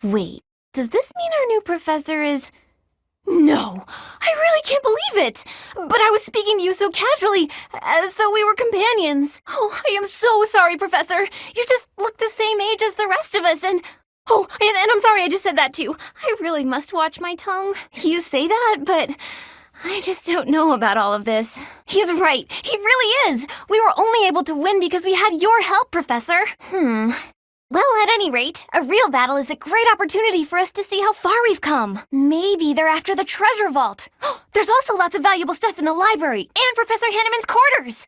Wait, does this mean our new professor is... No, I really can't believe it! But I was speaking to you so casually, as though we were companions. Oh, I am so sorry, Professor. You just look the same age as the rest of us, and... Oh, and I'm sorry I just said that too. I really must watch my tongue. You say that, but... I just don't know about all of this. He's right. He really is. We were only able to win because we had your help, Professor. Well, at any rate, a real battle is a great opportunity for us to see how far we've come. Maybe they're after the treasure vault. There's also lots of valuable stuff in the library and Professor Hanneman's quarters.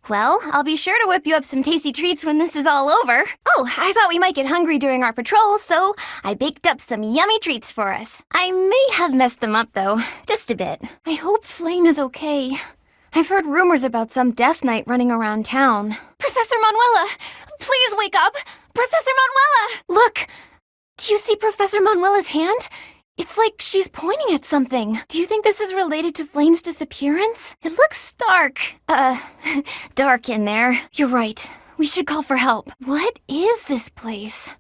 Well, I'll be sure to whip you up some tasty treats when this is all over. Oh, I thought we might get hungry during our patrol, so I baked up some yummy treats for us. I may have messed them up, though, just a bit. I hope Flame is okay. I've heard rumors about some death knight running around town. Professor Manuela, please wake up! Professor Manuela! Look! Do you see Professor Manuela's hand? It's like she's pointing at something. Do you think this is related to Flame's disappearance? It looks dark. Dark in there. You're right. We should call for help. What is this place?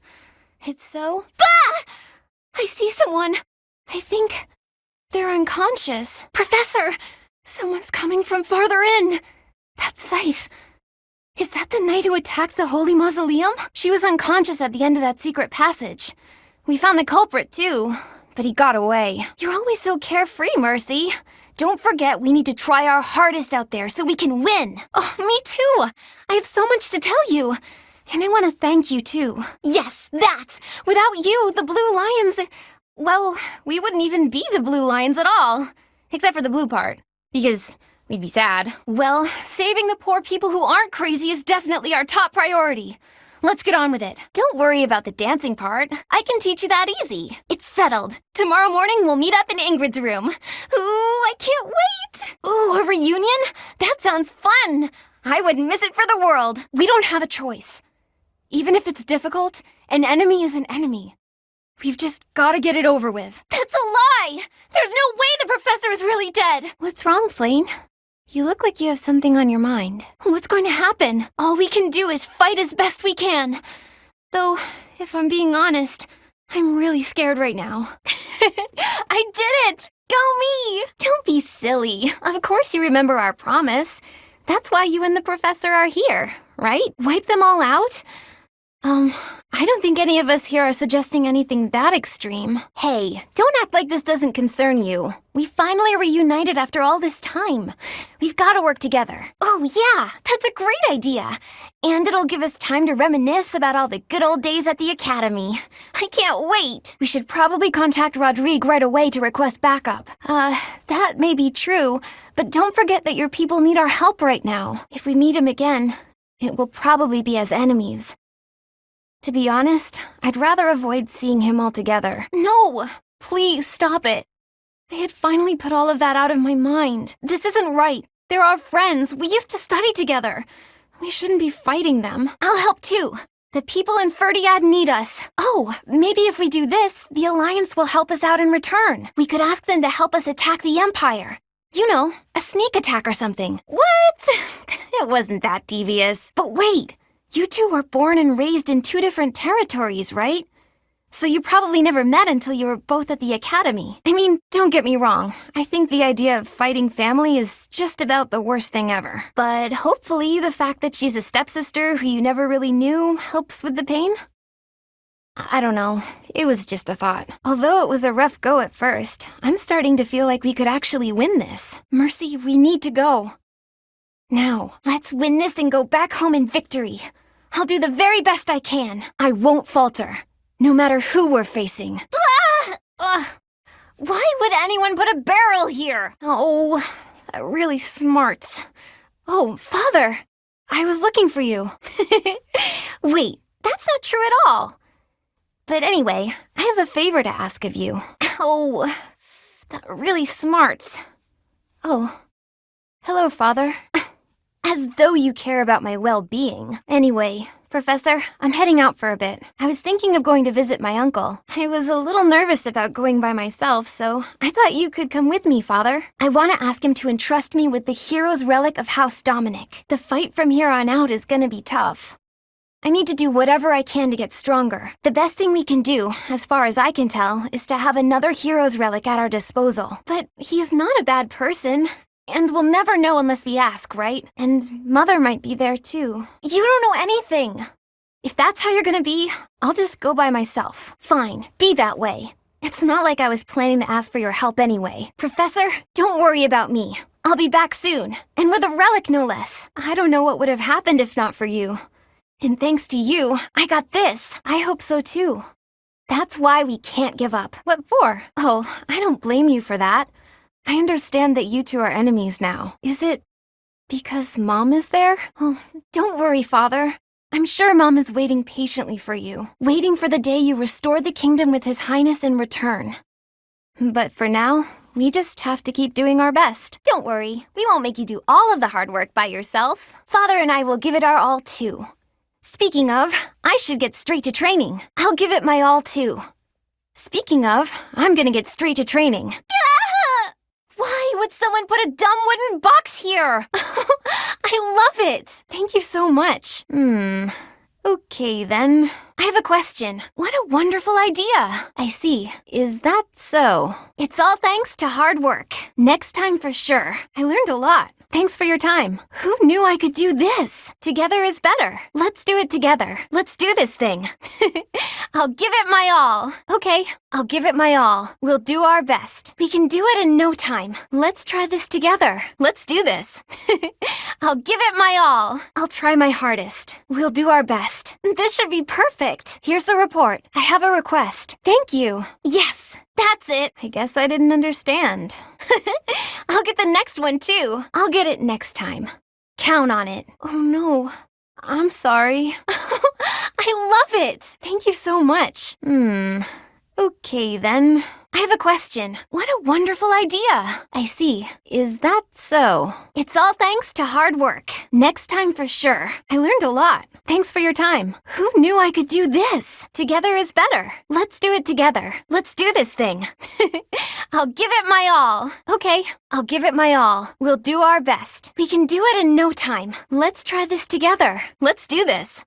It's so... Ah! I see someone. I think they're unconscious. Professor! Someone's coming from farther in. That's Scythe. Is that the knight who attacked the Holy Mausoleum? She was unconscious at the end of that secret passage. We found the culprit, too. But he got away. You're always so carefree, Mercy. Don't forget we need to try our hardest out there so we can win. Oh, me too. I have so much to tell you. And I want to thank you, too. Yes, that! Without you, the Blue Lions... Well, we wouldn't even be the Blue Lions at all. Except for the blue part. Because we'd be sad. Well, saving the poor people who aren't crazy is definitely our top priority. Let's get on with it. Don't worry about the dancing part. I can teach you that easy. It's settled. Tomorrow morning, we'll meet up in Ingrid's room. Ooh, I can't wait! Ooh, a reunion? That sounds fun! I wouldn't miss it for the world. We don't have a choice. Even if it's difficult, an enemy is an enemy. We've just gotta get it over with. That's a lie! There's no way the professor is really dead! What's wrong, Flame? You look like you have something on your mind. What's going to happen? All we can do is fight as best we can. Though, if I'm being honest, I'm really scared right now. I did it! Go me! Don't be silly. Of course you remember our promise. That's why you and the professor are here, right? Wipe them all out? I don't think any of us here are suggesting anything that extreme. Hey, don't act like this doesn't concern you. We finally reunited after all this time. We've got to work together. Oh yeah, that's a great idea. And it'll give us time to reminisce about all the good old days at the academy. I can't wait. We should probably contact Rodrigue right away to request backup. That may be true, but don't forget that your people need our help right now. If we meet him again, it will probably be as enemies. To be honest, I'd rather avoid seeing him altogether. No! Please, stop it. I had finally put all of that out of my mind. This isn't right. They're our friends. We used to study together. We shouldn't be fighting them. I'll help too. The people in Ferdiad need us. Oh, maybe if we do this, the Alliance will help us out in return. We could ask them to help us attack the Empire. You know, a sneak attack or something. What? It wasn't that devious. But wait! You two were born and raised in two different territories, right? So you probably never met until you were both at the academy. I mean, don't get me wrong. I think the idea of fighting family is just about the worst thing ever. But hopefully the fact that she's a stepsister who you never really knew helps with the pain? I don't know. It was just a thought. Although it was a rough go at first, I'm starting to feel like we could actually win this. Mercy, we need to go. Now, let's win this and go back home in victory. I'll do the very best I can. I won't falter, no matter who we're facing. Why would anyone put a barrel here? Oh, that really smarts. Oh, Father, I was looking for you. Wait, that's not true at all. But anyway, I have a favor to ask of you. Oh, that really smarts. Oh, hello, Father. As though you care about my well-being. Anyway, Professor, I'm heading out for a bit. I was thinking of going to visit my uncle. I was a little nervous about going by myself, so I thought you could come with me, Father. I want to ask him to entrust me with the hero's relic of House Dominic. The fight from here on out is gonna be tough. I need to do whatever I can to get stronger. The best thing we can do, as far as I can tell, is to have another hero's relic at our disposal. But he's not a bad person. And we'll never know unless we ask, right? And Mother might be there too. You don't know anything. If that's how you're gonna be, I'll just go by myself. Fine, be that way. It's not like I was planning to ask for your help anyway. Professor, don't worry about me. I'll be back soon. And with a relic, no less. I don't know what would have happened if not for you. And thanks to you, I got this. I hope so too. That's why we can't give up. What for? Oh, I don't blame you for that. I understand that you two are enemies now. Is it because Mom is there? Oh, don't worry, Father. I'm sure Mom is waiting patiently for you, waiting for the day you restore the kingdom with His Highness in return. But for now, we just have to keep doing our best. Don't worry, we won't make you do all of the hard work by yourself. Father and I will give it our all too. Speaking of, I should get straight to training. I'll give it my all too. Speaking of, I'm gonna get straight to training. Why would someone put a dumb wooden box here? I love it. Thank you so much. Okay then. I have a question. What a wonderful idea. I see. Is that so? It's all thanks to hard work. Next time for sure. I learned a lot. Thanks for your time. Who knew I could do this? Together is better. Let's do it together. Let's do this thing. I'll give it my all. Okay, I'll give it my all. We'll do our best. We can do it in no time. Let's try this together. Let's do this. I'll give it my all. I'll try my hardest. We'll do our best. This should be perfect. Here's the report. I have a request. Thank you. Yes. That's it. I guess I didn't understand. I'll get the next one, too. I'll get it next time. Count on it. Oh, no. I'm sorry. I love it. Thank you so much. Okay, then. I have a question. What a wonderful idea. I see. Is that so? It's all thanks to hard work. Next time for sure. I learned a lot. Thanks for your time. Who knew I could do this? Together is better. Let's do it together. Let's do this thing. I'll give it my all. Okay, I'll give it my all. We'll do our best. We can do it in no time. Let's try this together. Let's do this.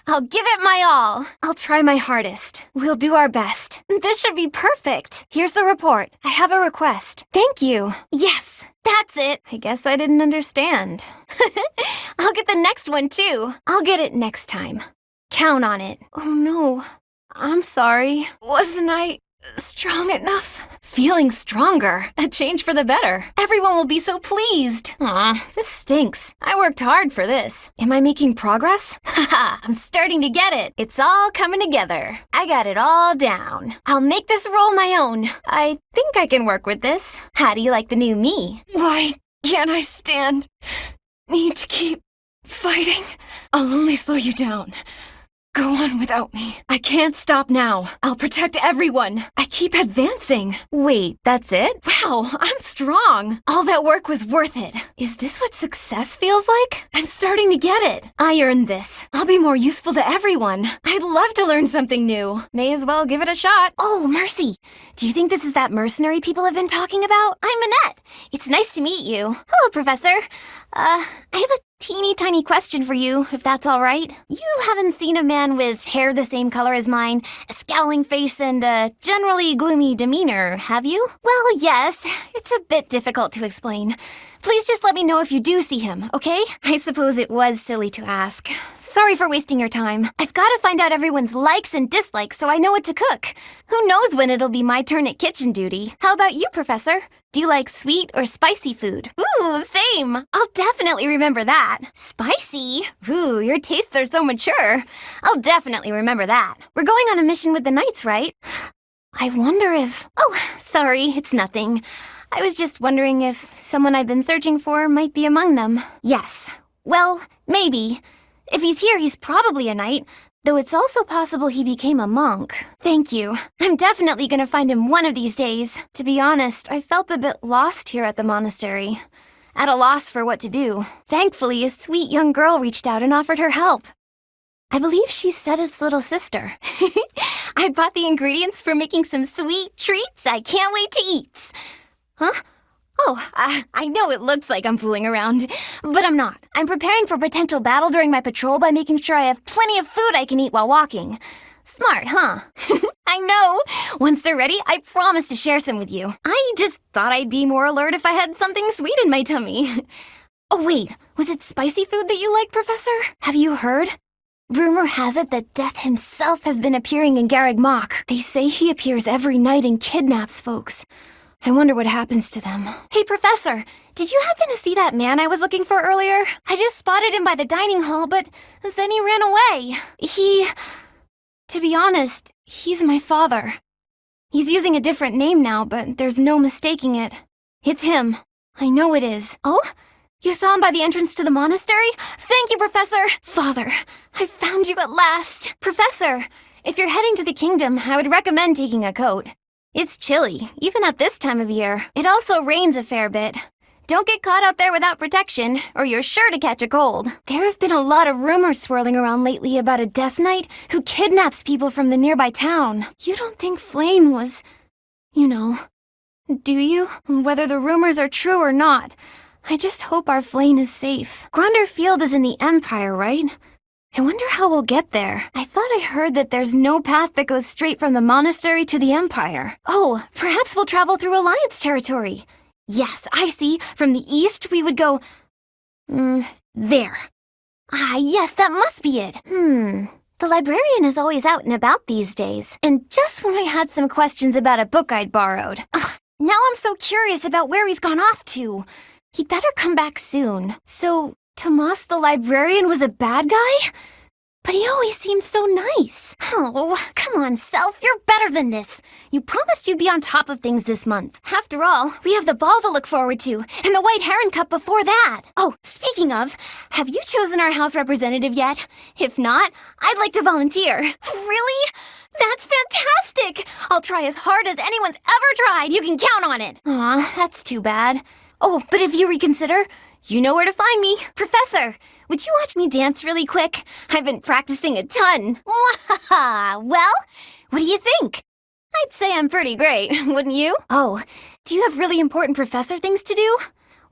I'll give it my all. I'll try my hardest. We'll do our best. This should be perfect. Here's the report. I have a request. Thank you. Yes. That's it. I guess I didn't understand. I'll get the next one, too. I'll get it next time. Count on it. Oh, no. I'm sorry. Wasn't I strong enough? Feeling stronger. A change for the better. Everyone will be so pleased. Aw, this stinks. I worked hard for this. Am I making progress? Haha, I'm starting to get it. It's all coming together. I got it all down. I'll make this role my own. I think I can work with this. How do you like the new me? Why can't I stand? Need to keep fighting? I'll only slow you down. Go on without me. I can't stop now. I'll protect everyone. I keep advancing. Wait, that's it? Wow, I'm strong. All that work was worth it. Is this what success feels like? I'm starting to get it. I earned this. I'll be more useful to everyone. I'd love to learn something new. May as well give it a shot. Oh, Mercy. Do you think this is that mercenary people have been talking about? I'm Annette. It's nice to meet you. Hello, Professor. I have a teeny tiny question for you, if that's all right. You haven't seen a man with hair the same color as mine, a scowling face, and a generally gloomy demeanor, have you? Well, yes. It's a bit difficult to explain. Please just let me know if you do see him, okay? I suppose it was silly to ask. Sorry for wasting your time. I've got to find out everyone's likes and dislikes so I know what to cook. Who knows when it'll be my turn at kitchen duty? How about you, Professor? Do you like sweet or spicy food? Ooh, same. I'll definitely remember that. Spicy? Ooh, your tastes are so mature. I'll definitely remember that. We're going on a mission with the Knights, right? I wonder if... Oh, sorry, it's nothing. I was just wondering if someone I've been searching for might be among them. Yes. Well, maybe. If he's here, he's probably a knight, though it's also possible he became a monk. Thank you. I'm definitely gonna find him one of these days. To be honest, I felt a bit lost here at the monastery. At a loss for what to do. Thankfully, a sweet young girl reached out and offered her help. I believe she's Sedith's little sister. I bought the ingredients for making some sweet treats I can't wait to eat. Huh? I know it looks like I'm fooling around, but I'm not. I'm preparing for potential battle during my patrol by making sure I have plenty of food I can eat while walking. Smart, huh? I know. Once they're ready, I promise to share some with you. I just thought I'd be more alert if I had something sweet in my tummy. Oh wait, was it spicy food that you like, Professor? Have you heard? Rumor has it that Death himself has been appearing in Garreg Mach. They say he appears every night and kidnaps folks. I wonder what happens to them. Hey, Professor, did you happen to see that man I was looking for earlier? I just spotted him by the dining hall, but then he ran away. To be honest, he's my father. He's using a different name now, but there's no mistaking it. It's him. I know it is. Oh? You saw him by the entrance to the monastery? Thank you, Professor! Father, I found you at last. Professor, if you're heading to the kingdom, I would recommend taking a coat. It's chilly, even at this time of year. It also rains a fair bit. Don't get caught out there without protection, or you're sure to catch a cold. There have been a lot of rumors swirling around lately about a Death Knight who kidnaps people from the nearby town. You don't think Flame was, do you? Whether the rumors are true or not, I just hope our Flame is safe. Grunder Field is in the Empire, right? I wonder how we'll get there. I thought I heard that there's no path that goes straight from the monastery to the Empire. Oh, perhaps we'll travel through Alliance territory. Yes, I see. From the east, we would go... there. Ah, yes, that must be it. The librarian is always out and about these days. And just when I had some questions about a book I'd borrowed. Now I'm so curious about where he's gone off to. He'd better come back soon. So... Tomas the librarian was a bad guy? But he always seemed so nice. Oh, come on, Self, you're better than this. You promised you'd be on top of things this month. After all, we have the ball to look forward to, and the White Heron Cup before that. Oh, speaking of, have you chosen our house representative yet? If not, I'd like to volunteer. Really? That's fantastic! I'll try as hard as anyone's ever tried. You can count on it. Aw, that's too bad. Oh, but if you reconsider... You know where to find me. Professor, would you watch me dance really quick? I've been practicing a ton. Well, what do you think? I'd say I'm pretty great, wouldn't you? Oh, do you have really important professor things to do?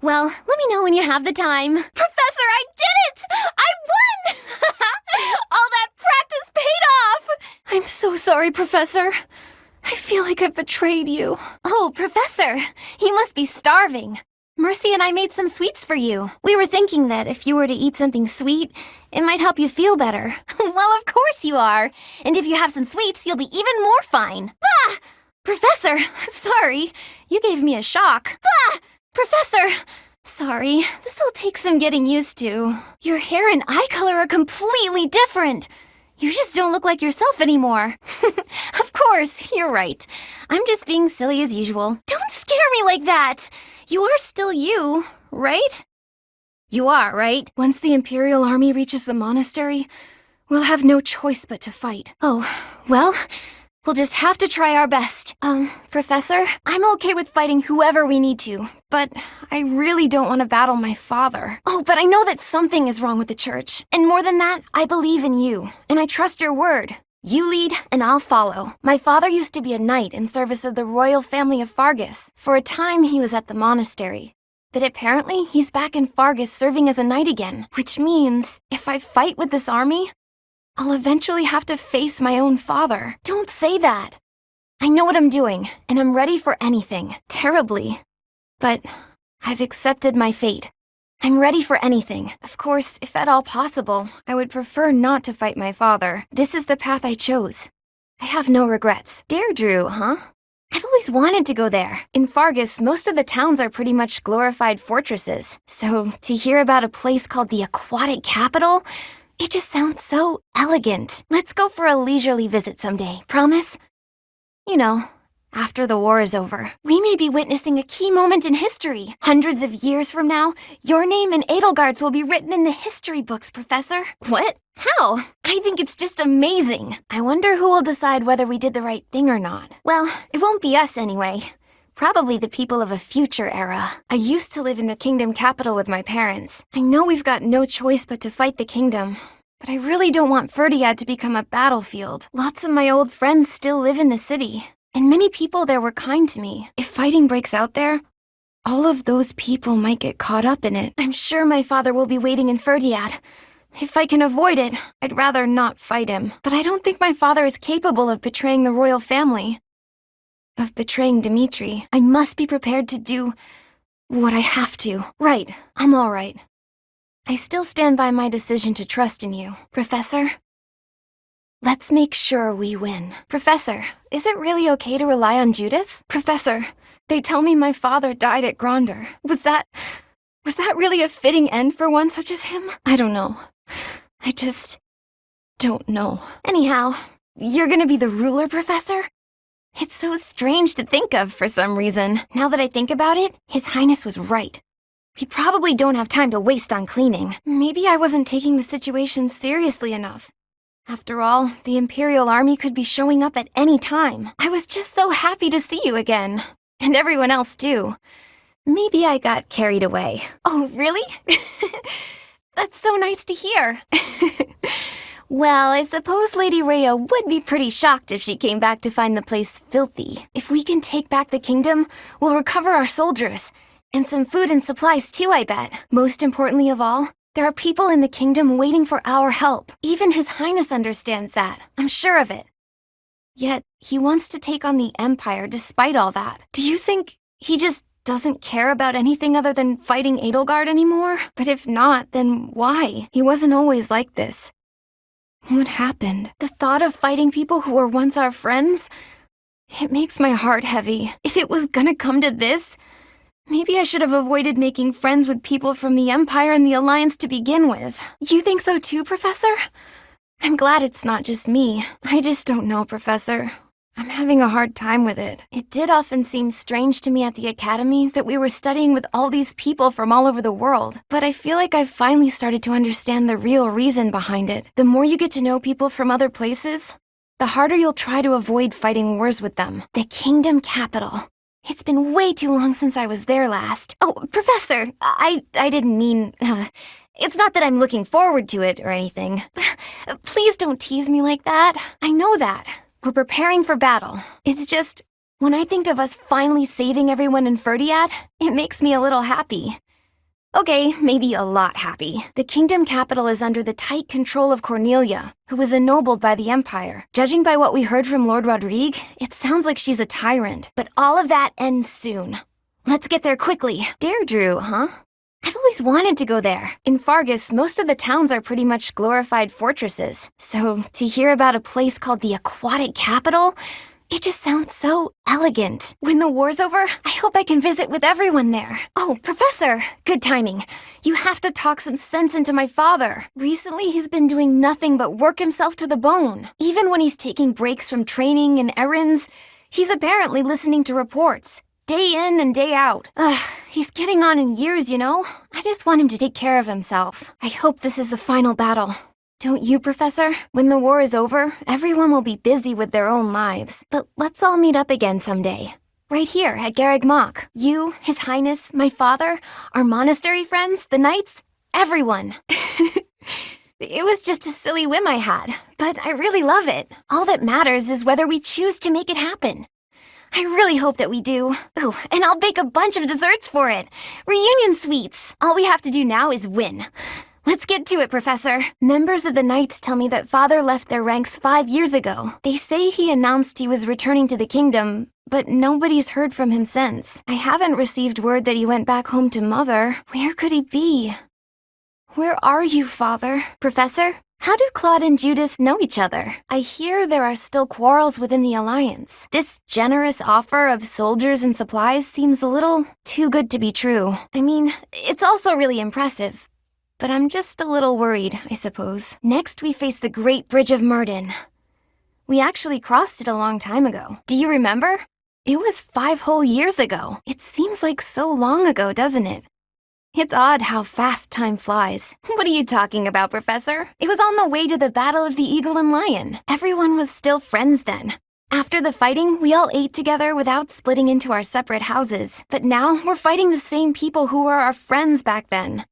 Well, let me know when you have the time. Professor, I did it! I won! All that practice paid off! I'm so sorry, Professor. I feel like I've betrayed you. Oh, Professor, you must be starving. Mercy and I made some sweets for you. We were thinking that if you were to eat something sweet, it might help you feel better. Well, of course you are. And if you have some sweets, you'll be even more fine. Ah! Professor, sorry. You gave me a shock. Ah! Professor, sorry. This'll take some getting used to. Your hair and eye color are completely different. You just don't look like yourself anymore. Of course, you're right. I'm just being silly as usual. Don't scare me like that. You are still you, right? You are, right? Once the Imperial Army reaches the monastery, we'll have no choice but to fight. Oh, well, we'll just have to try our best. Professor, I'm okay with fighting whoever we need to, but I really don't want to battle my father. Oh, but I know that something is wrong with the church. And more than that, I believe in you, and I trust your word. You lead, and I'll follow. My father used to be a knight in service of the royal family of Fargus. For a time, he was at the monastery. But apparently, he's back in Fargus serving as a knight again. Which means, if I fight with this army, I'll eventually have to face my own father. Don't say that. I know what I'm doing, and I'm ready for anything. Terribly. But I've accepted my fate. I'm ready for anything. Of course, if at all possible, I would prefer not to fight my father. This is the path I chose. I have no regrets. Deirdre, huh? I've always wanted to go there. In Fargus, most of the towns are pretty much glorified fortresses. So to hear about a place called the Aquatic Capital, it just sounds so elegant. Let's go for a leisurely visit someday. Promise? You know, after the war is over. We may be witnessing a key moment in history. Hundreds of years from now, your name and Edelgard's will be written in the history books, Professor. What? How? I think it's just amazing. I wonder who will decide whether we did the right thing or not. Well, it won't be us anyway. Probably the people of a future era. I used to live in the kingdom capital with my parents. I know we've got no choice but to fight the kingdom. But I really don't want Ferdiad to become a battlefield. Lots of my old friends still live in the city. And many people there were kind to me. If fighting breaks out there, all of those people might get caught up in it. I'm sure my father will be waiting in Ferdiad. If I can avoid it, I'd rather not fight him. But I don't think my father is capable of betraying the royal family. Of betraying Dimitri. I must be prepared to do what I have to. Right, I'm all right. I still stand by my decision to trust in you. Professor? Let's make sure we win. Professor, is it really okay to rely on Judith? Professor, they tell me my father died at Gronder. Was that really a fitting end for one such as him? I don't know. I just don't know. Anyhow, you're gonna be the ruler, Professor? It's so strange to think of for some reason. Now that I think about it, His Highness was right. We probably don't have time to waste on cleaning. Maybe I wasn't taking the situation seriously enough. After all, the Imperial Army could be showing up at any time. I was just so happy to see you again. And everyone else, too. Maybe I got carried away. Oh, really? That's so nice to hear. Well, I suppose Lady Rhea would be pretty shocked if she came back to find the place filthy. If we can take back the kingdom, we'll recover our soldiers. And some food and supplies, too, I bet. Most importantly of all, there are people in the kingdom waiting for our help. Even His Highness understands that. I'm sure of it. Yet, he wants to take on the Empire despite all that. Do you think he just doesn't care about anything other than fighting Edelgard anymore? But if not, then why? He wasn't always like this. What happened? The thought of fighting people who were once our friends? It makes my heart heavy. If it was gonna come to this, maybe I should have avoided making friends with people from the Empire and the Alliance to begin with. You think so too, Professor? I'm glad it's not just me. I just don't know, Professor. I'm having a hard time with it. It did often seem strange to me at the academy that we were studying with all these people from all over the world. But I feel like I've finally started to understand the real reason behind it. The more you get to know people from other places, the harder you'll try to avoid fighting wars with them. The kingdom capital. It's been way too long since I was there last. Oh, Professor, I didn't mean... it's not that I'm looking forward to it or anything. Please don't tease me like that. I know that. We're preparing for battle. It's just, when I think of us finally saving everyone in Ferdiad, it makes me a little happy. Okay, maybe a lot happy. The kingdom capital is under the tight control of Cornelia, who was ennobled by the Empire. Judging by what we heard from Lord Rodrigue, it sounds like she's a tyrant. But all of that ends soon. Let's get there quickly. Deirdre, huh? I've always wanted to go there. In Fargus, most of the towns are pretty much glorified fortresses. So to hear about a place called the Aquatic Capital, it just sounds so elegant. When the war's over, I hope I can visit with everyone there. Oh, Professor, good timing. You have to talk some sense into my father. Recently, he's been doing nothing but work himself to the bone. Even when he's taking breaks from training and errands, he's apparently listening to reports. Day in and day out. He's getting on in years, you know? I just want him to take care of himself. I hope this is the final battle. Don't you, Professor? When the war is over, everyone will be busy with their own lives. But let's all meet up again someday. Right here at Garreg Mach. You, His Highness, my father, our monastery friends, the knights, everyone. It was just a silly whim I had, but I really love it. All that matters is whether we choose to make it happen. I really hope that we do. Ooh, and I'll bake a bunch of desserts for it. Reunion sweets. All we have to do now is win. Let's get to it, Professor. Members of the Knights tell me that Father left their ranks 5 years ago. They say he announced he was returning to the kingdom, but nobody's heard from him since. I haven't received word that he went back home to Mother. Where could he be? Where are you, Father? Professor? How do Claude and Judith know each other? I hear there are still quarrels within the Alliance. This generous offer of soldiers and supplies seems a little too good to be true. I mean, it's also really impressive. But I'm just a little worried, I suppose. Next, we face the Great Bridge of Myrddin. We actually crossed it a long time ago. Do you remember? It was 5 whole years ago. It seems like so long ago, doesn't it? It's odd how fast time flies. What are you talking about, Professor? It was on the way to the Battle of the Eagle and Lion. Everyone was still friends then. After the fighting, we all ate together without splitting into our separate houses. But now, we're fighting the same people who were our friends back then.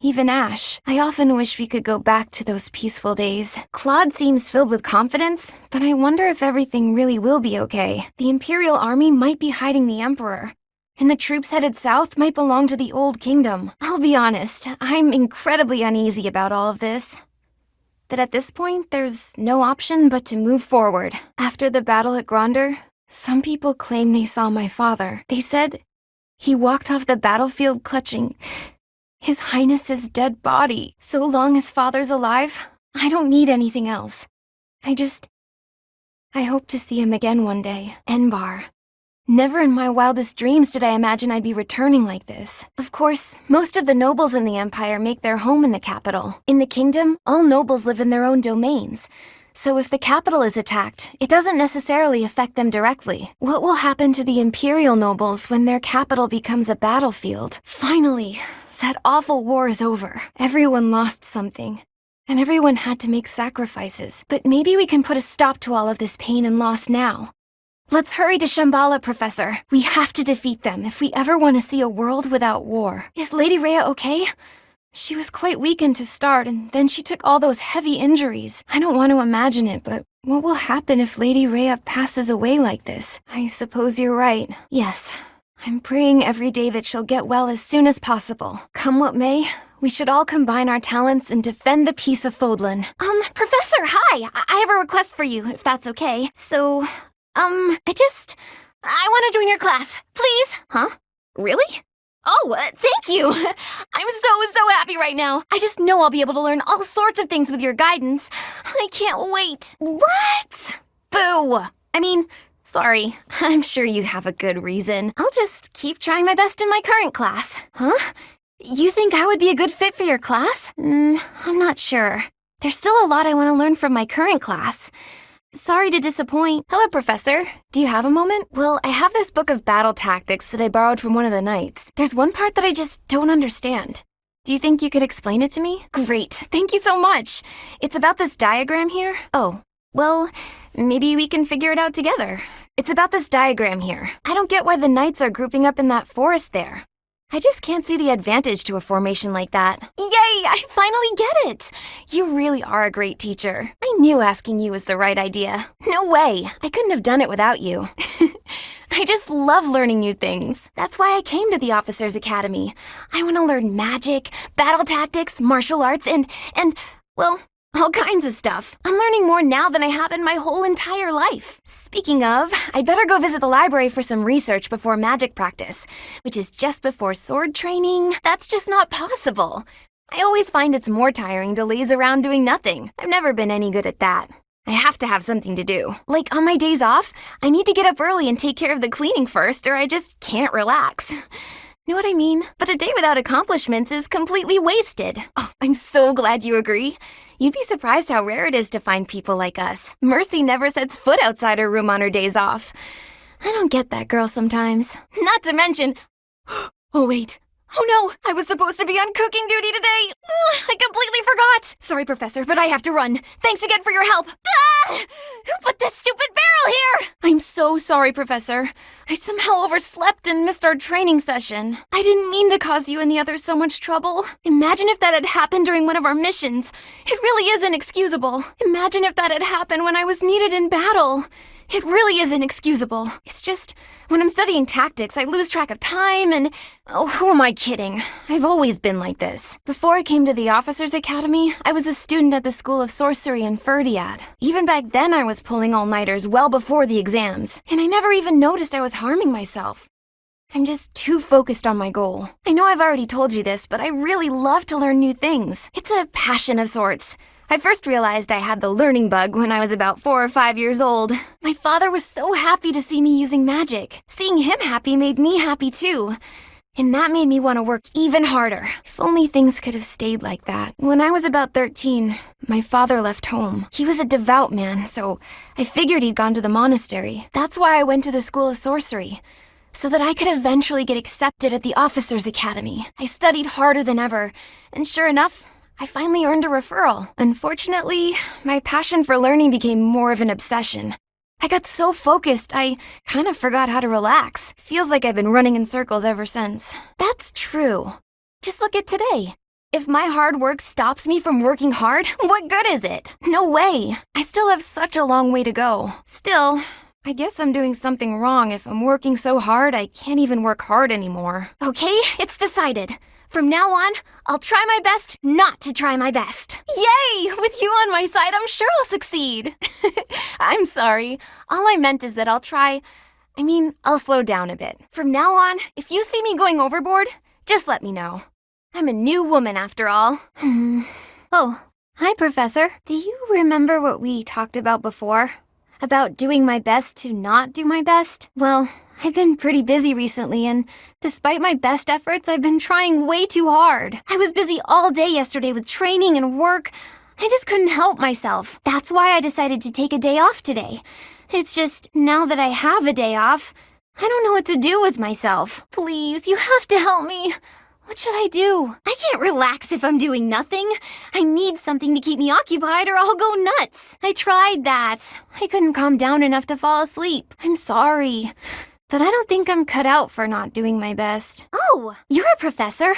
Even Ash. I often wish we could go back to those peaceful days. Claude seems filled with confidence, but I wonder if everything really will be okay. The Imperial Army might be hiding the Emperor. and the troops headed south might belong to the Old Kingdom. I'll be honest, I'm incredibly uneasy about all of this. But at this point, there's no option but to move forward. After the battle at Gronder, some people claim they saw my father. They said he walked off the battlefield clutching His Highness's dead body. So long as Father's alive, I don't need anything else. I hope to see him again one day. Enbar. Never in my wildest dreams did I imagine I'd be returning like this. Of course, most of the nobles in the Empire make their home in the capital. In the kingdom, all nobles live in their own domains. So if the capital is attacked, it doesn't necessarily affect them directly. What will happen to the Imperial nobles when their capital becomes a battlefield? Finally, that awful war is over. Everyone lost something. And everyone had to make sacrifices. But maybe we can put a stop to all of this pain and loss now. Let's hurry to Shambhala, Professor. We have to defeat them if we ever want to see a world without war. Is Lady Rhea okay? She was quite weakened to start, and then she took all those heavy injuries. I don't want to imagine it, but what will happen if Lady Rhea passes away like this? I suppose you're right. Yes, I'm praying every day that she'll get well as soon as possible. Come what may, we should all combine our talents and defend the peace of Fodlan. Professor, hi! I have a request for you, if that's okay. I want to join your class. Please? Huh? Really? Oh, thank you. I'm so happy right now. I just know I'll be able to learn all sorts of things with your guidance. I can't wait. What? Boo. Sorry. I'm sure you have a good reason. I'll just keep trying my best in my current class. Huh? You think I would be a good fit for your class? I'm not sure. There's still a lot I want to learn from my current class. Sorry to disappoint. Hello, Professor. Do you have a moment? Well, I have this book of battle tactics that I borrowed from one of the knights. There's one part that I just don't understand. Do you think you could explain it to me? Great. Thank you so much. It's about this diagram here. Oh, well, maybe we can figure it out together. It's about this diagram here. I don't get why the knights are grouping up in that forest there. I just can't see the advantage to a formation like that. Yay! I finally get it! You really are a great teacher. I knew asking you was the right idea. No way! I couldn't have done it without you. I just love learning new things. That's why I came to the Officers Academy. I want to learn magic, battle tactics, martial arts, and well, all kinds of stuff. I'm learning more now than I have in my whole entire life. Speaking of, I'd better go visit the library for some research before magic practice, which is just before sword training. That's just not possible. I always find it's more tiring to laze around doing nothing. I've never been any good at that. I have to have something to do. Like on my days off, I need to get up early and take care of the cleaning first, or I just can't relax. Know what I mean? But a day without accomplishments is completely wasted. Oh, I'm so glad you agree. You'd be surprised how rare it is to find people like us. Mercy never sets foot outside her room on her days off. I don't get that girl sometimes. Not to mention... Oh, wait. Oh no, I was supposed to be on cooking duty today. I completely forgot. Sorry, Professor, but I have to run. Thanks again for your help. Who put this stupid barrel here? I'm so sorry, Professor. I somehow overslept and missed our training session. I didn't mean to cause you and the others so much trouble. Imagine if that had happened during one of our missions. It really is inexcusable. Imagine if that had happened when I was needed in battle. It really is inexcusable. It's just, when I'm studying tactics, I lose track of time and... Oh, who am I kidding? I've always been like this. Before I came to the Officers Academy, I was a student at the School of Sorcery in Ferdiad. Even back then, I was pulling all-nighters well before the exams, and I never even noticed I was harming myself. I'm just too focused on my goal. I know I've already told you this, but I really love to learn new things. It's a passion of sorts. I first realized I had the learning bug when I was about 4 or 5 years old. My father was so happy to see me using magic. Seeing him happy made me happy too. And that made me want to work even harder. If only things could have stayed like that. When I was about 13, my father left home. He was a devout man, so I figured he'd gone to the monastery. That's why I went to the School of Sorcery, so that I could eventually get accepted at the Officers Academy. I studied harder than ever, and sure enough, I finally earned a referral. Unfortunately, my passion for learning became more of an obsession. I got so focused, I kind of forgot how to relax. Feels like I've been running in circles ever since. That's true. Just look at today. If my hard work stops me from working hard, what good is it? No way. I still have such a long way to go. Still, I guess I'm doing something wrong if I'm working so hard I can't even work hard anymore. Okay, it's decided. From now on, I'll try my best not to try my best. Yay! With you on my side, I'm sure I'll succeed. I'm sorry. All I meant is that I'll slow down a bit. From now on, if you see me going overboard, just let me know. I'm a new woman after all. Oh, hi, Professor. Do you remember what we talked about before? About doing my best to not do my best? Well, I've been pretty busy recently, and despite my best efforts, I've been trying way too hard. I was busy all day yesterday with training and work. I just couldn't help myself. That's why I decided to take a day off today. It's just, now that I have a day off, I don't know what to do with myself. Please, you have to help me. What should I do? I can't relax if I'm doing nothing. I need something to keep me occupied or I'll go nuts. I tried that. I couldn't calm down enough to fall asleep. I'm sorry. But I don't think I'm cut out for not doing my best. Oh, you're a professor.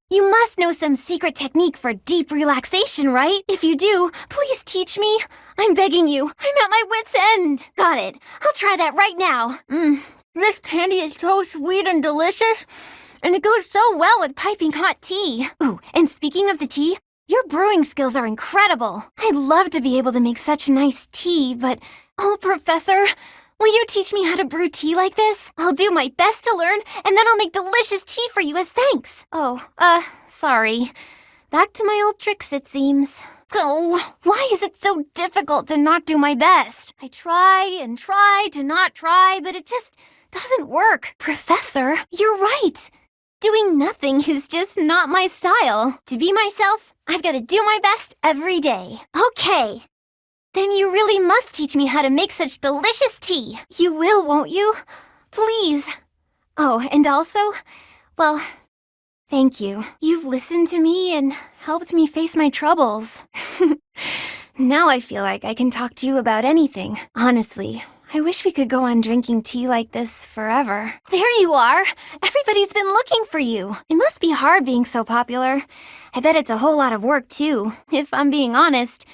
You must know some secret technique for deep relaxation, right? If you do, please teach me. I'm begging you. I'm at my wit's end. Got it. I'll try that right now. This candy is so sweet and delicious. And it goes so well with piping hot tea. Ooh, and speaking of the tea, your brewing skills are incredible. I'd love to be able to make such nice tea, but... Oh, Professor, will you teach me how to brew tea like this? I'll do my best to learn, and then I'll make delicious tea for you as thanks. Oh, sorry. Back to my old tricks, it seems. So, why is it so difficult to not do my best? I try and try to not try, but it just doesn't work. Professor, you're right. Doing nothing is just not my style. To be myself, I've got to do my best every day. Okay. Then you really must teach me how to make such delicious tea. You will, won't you? Please. Oh, and also, well, thank you. You've listened to me and helped me face my troubles. Now I feel like I can talk to you about anything. Honestly, I wish we could go on drinking tea like this forever. There you are! Everybody's been looking for you. It must be hard being so popular. I bet it's a whole lot of work, too. If I'm being honest,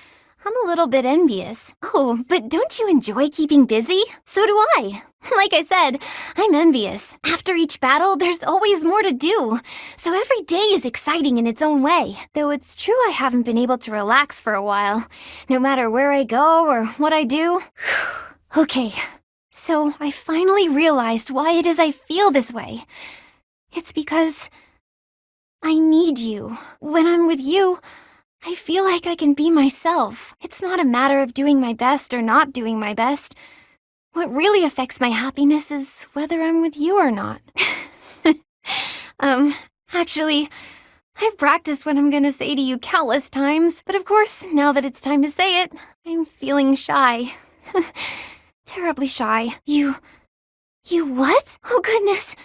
I'm a little bit envious. Oh, but don't you enjoy keeping busy? So do I. Like I said, I'm envious. After each battle, there's always more to do. So every day is exciting in its own way. Though it's true I haven't been able to relax for a while. No matter where I go or what I do. Okay, so I finally realized why it is I feel this way. It's because I need you. When I'm with you, I feel like I can be myself. It's not a matter of doing my best or not doing my best. What really affects my happiness is whether I'm with you or not. Actually, I've practiced what I'm gonna say to you countless times, but of course, now that it's time to say it, I'm feeling shy. Terribly shy. You what? Oh goodness,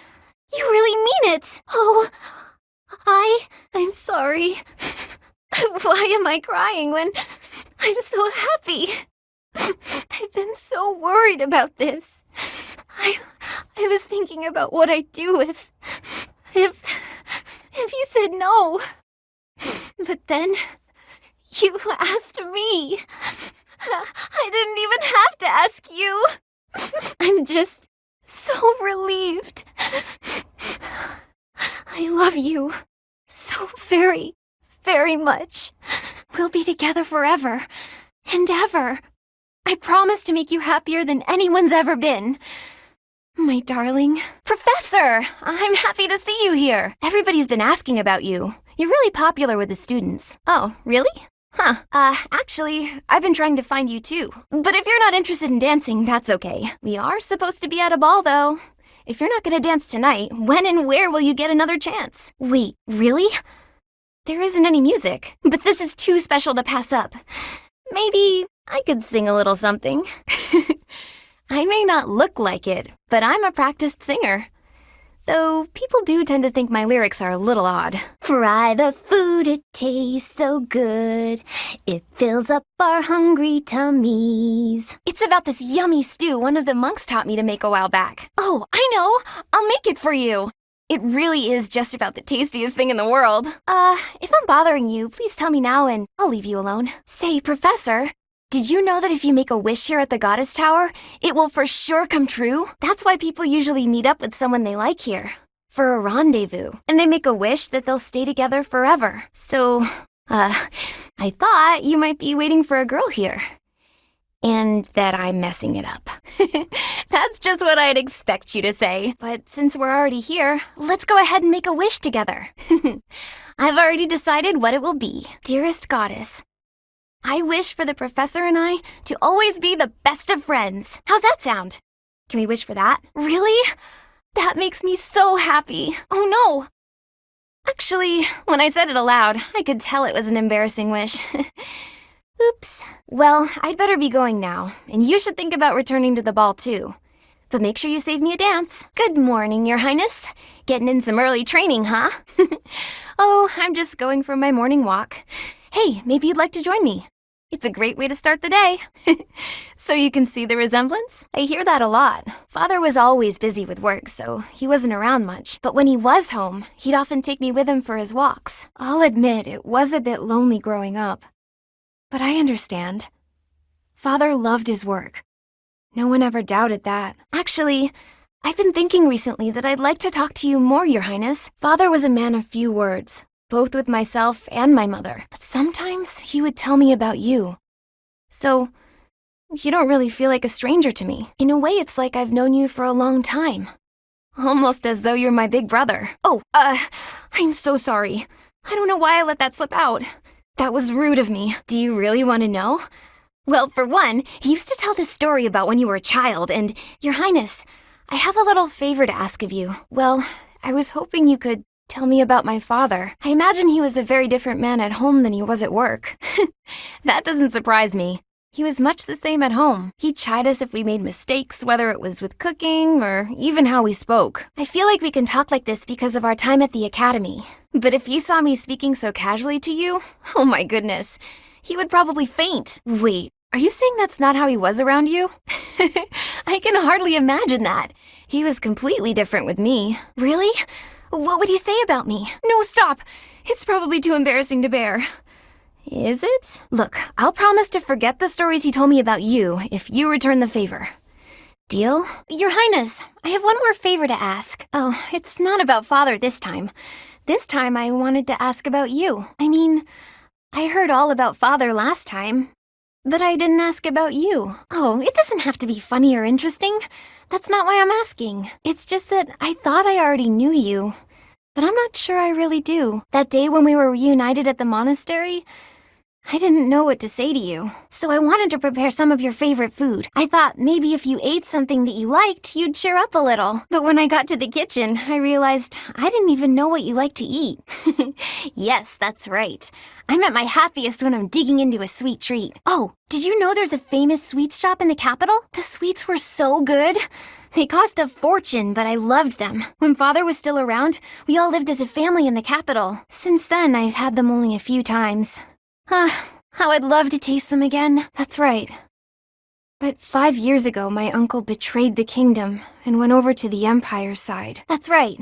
you really mean it! Oh, I'm sorry. Why am I crying when I'm so happy? I've been so worried about this. I was thinking about what I'd do if you said no. But then you asked me. I didn't even have to ask you. I'm just so relieved. I love you so very, very much. We'll be together forever and ever. I promise to make you happier than anyone's ever been. My darling. Professor, I'm happy to see you here. Everybody's been asking about you. You're really popular with the students. Oh, really? Huh. Actually, I've been trying to find you too. But if you're not interested in dancing, that's okay. We are supposed to be at a ball, though. If you're not gonna dance tonight, when and where will you get another chance? Wait, really? There isn't any music, but this is too special to pass up. Maybe I could sing a little something. I may not look like it, but I'm a practiced singer. Though people do tend to think my lyrics are a little odd. Fry the food, it tastes so good. It fills up our hungry tummies. It's about this yummy stew one of the monks taught me to make a while back. Oh, I know! I'll make it for you! It really is just about the tastiest thing in the world. If I'm bothering you, please tell me now and I'll leave you alone. Say, Professor, Did you know that if you make a wish here at the Goddess Tower, it will for sure come true? That's why people usually meet up with someone they like here, for a rendezvous. And they make a wish that they'll stay together forever. So, I thought you might be waiting for a girl here. And that I'm messing it up. That's just what I'd expect you to say. But since we're already here, let's go ahead and make a wish together. I've already decided what it will be. Dearest Goddess, I wish for the professor and I to always be the best of friends. How's that sound? Can we wish for that? Really? That makes me so happy. Oh no! Actually, when I said it aloud, I could tell it was an embarrassing wish. Oops. Well, I'd better be going now, and you should think about returning to the ball too. But make sure you save me a dance. Good morning, Your Highness. Getting in some early training, huh? Oh, I'm just going for my morning walk. Hey, maybe you'd like to join me. It's a great way to start the day. So you can see the resemblance? I hear that a lot. Father was always busy with work, so he wasn't around much. But when he was home, he'd often take me with him for his walks. I'll admit, it was a bit lonely growing up. But I understand. Father loved his work. No one ever doubted that. Actually, I've been thinking recently that I'd like to talk to you more, Your Highness. Father was a man of few words, both with myself and my mother. But sometimes he would tell me about you. So, you don't really feel like a stranger to me. In a way, it's like I've known you for a long time. Almost as though you're my big brother. Oh, I'm so sorry. I don't know why I let that slip out. That was rude of me. Do you really want to know? Well, for one, he used to tell this story about when you were a child, and, Your Highness, I have a little favor to ask of you. Well, I was hoping you could tell me about my father. I imagine he was a very different man at home than he was at work. That doesn't surprise me. He was much the same at home. He'd chide us if we made mistakes, whether it was with cooking or even how we spoke. I feel like we can talk like this because of our time at the academy. But if he saw me speaking so casually to you, oh my goodness, he would probably faint. Wait, are you saying that's not how he was around you? I can hardly imagine that. He was completely different with me. Really? What would he say about me? No, stop! It's probably too embarrassing to bear. Is it? Look, I'll promise to forget the stories he told me about you if you return the favor. Deal? Your Highness, I have one more favor to ask. Oh, it's not about Father this time. This time I wanted to ask about you. I mean, I heard all about Father last time, but I didn't ask about you. Oh, it doesn't have to be funny or interesting. That's not why I'm asking. It's just that I thought I already knew you, but I'm not sure I really do. That day when we were reunited at the monastery, I didn't know what to say to you, so I wanted to prepare some of your favorite food. I thought maybe if you ate something that you liked, you'd cheer up a little. But when I got to the kitchen, I realized I didn't even know what you like to eat. Yes, that's right. I'm at my happiest when I'm digging into a sweet treat. Oh, did you know there's a famous sweets shop in the capital? The sweets were so good. They cost a fortune, but I loved them. When Father was still around, we all lived as a family in the capital. Since then, I've had them only a few times. How I'd love to taste them again. That's right. But 5 years ago, my uncle betrayed the kingdom and went over to the Empire's side. That's right.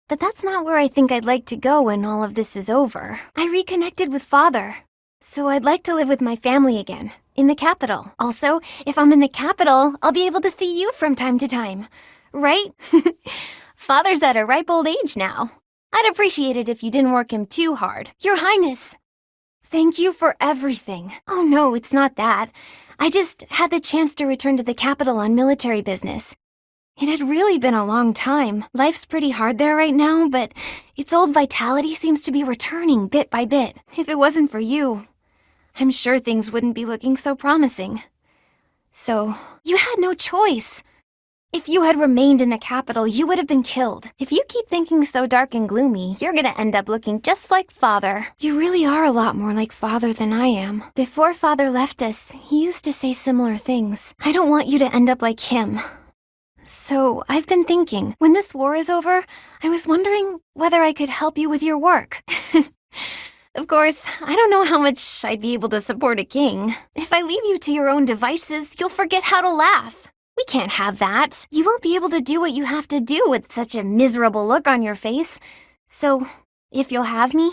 But that's not where I think I'd like to go when all of this is over. I reconnected with Father, so I'd like to live with my family again, in the capital. Also, if I'm in the capital, I'll be able to see you from time to time. Right? Father's at a ripe old age now. I'd appreciate it if you didn't work him too hard. Your Highness! Thank you for everything. Oh no, it's not that. I just had the chance to return to the capital on military business. It had really been a long time. Life's pretty hard there right now, but its old vitality seems to be returning bit by bit. If it wasn't for you, I'm sure things wouldn't be looking so promising. So, you had no choice. If you had remained in the capital, you would have been killed. If you keep thinking so dark and gloomy, you're gonna end up looking just like Father. You really are a lot more like Father than I am. Before Father left us, he used to say similar things. I don't want you to end up like him. So, I've been thinking, when this war is over, I was wondering whether I could help you with your work. Of course, I don't know how much I'd be able to support a king. If I leave you to your own devices, you'll forget how to laugh. We can't have that. You won't be able to do what you have to do with such a miserable look on your face. So, if you'll have me,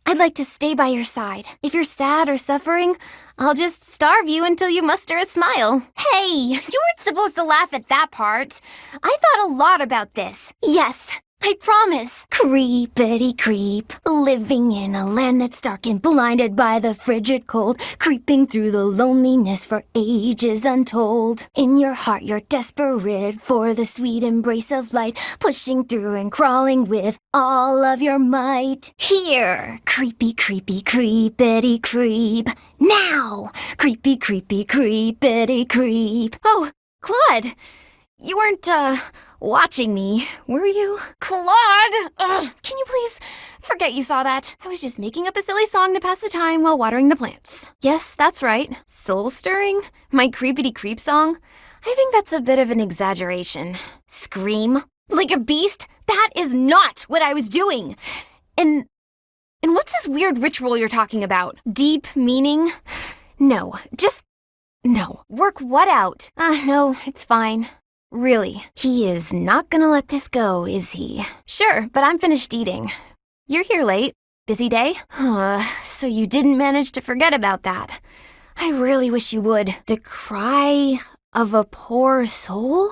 I'd like to stay by your side. If you're sad or suffering, I'll just starve you until you muster a smile. Hey, you weren't supposed to laugh at that part. I thought a lot about this. Yes, I promise. Creepity creep, living in a land that's dark and blinded by the frigid cold, creeping through the loneliness for ages untold. In your heart, you're desperate for the sweet embrace of light, pushing through and crawling with all of your might. Here, creepy, creepy, creepity creep. Now, creepy, creepy, creepity creep. Oh, Claude, you weren't, watching me, were you? Claude! Ugh. Can you please forget you saw that? I was just making up a silly song to pass the time while watering the plants. Yes, that's right. Soul-stirring? My creepity creep song? I think that's a bit of an exaggeration. Scream? Like a beast? That is not what I was doing! And what's this weird ritual you're talking about? Deep meaning? No, just... no. Work what out? No, it's fine. Really, he is not gonna let this go, is he? Sure, but I'm finished eating. You're here late. Busy day? So you didn't manage to forget about that. I really wish you would. The cry of a poor soul?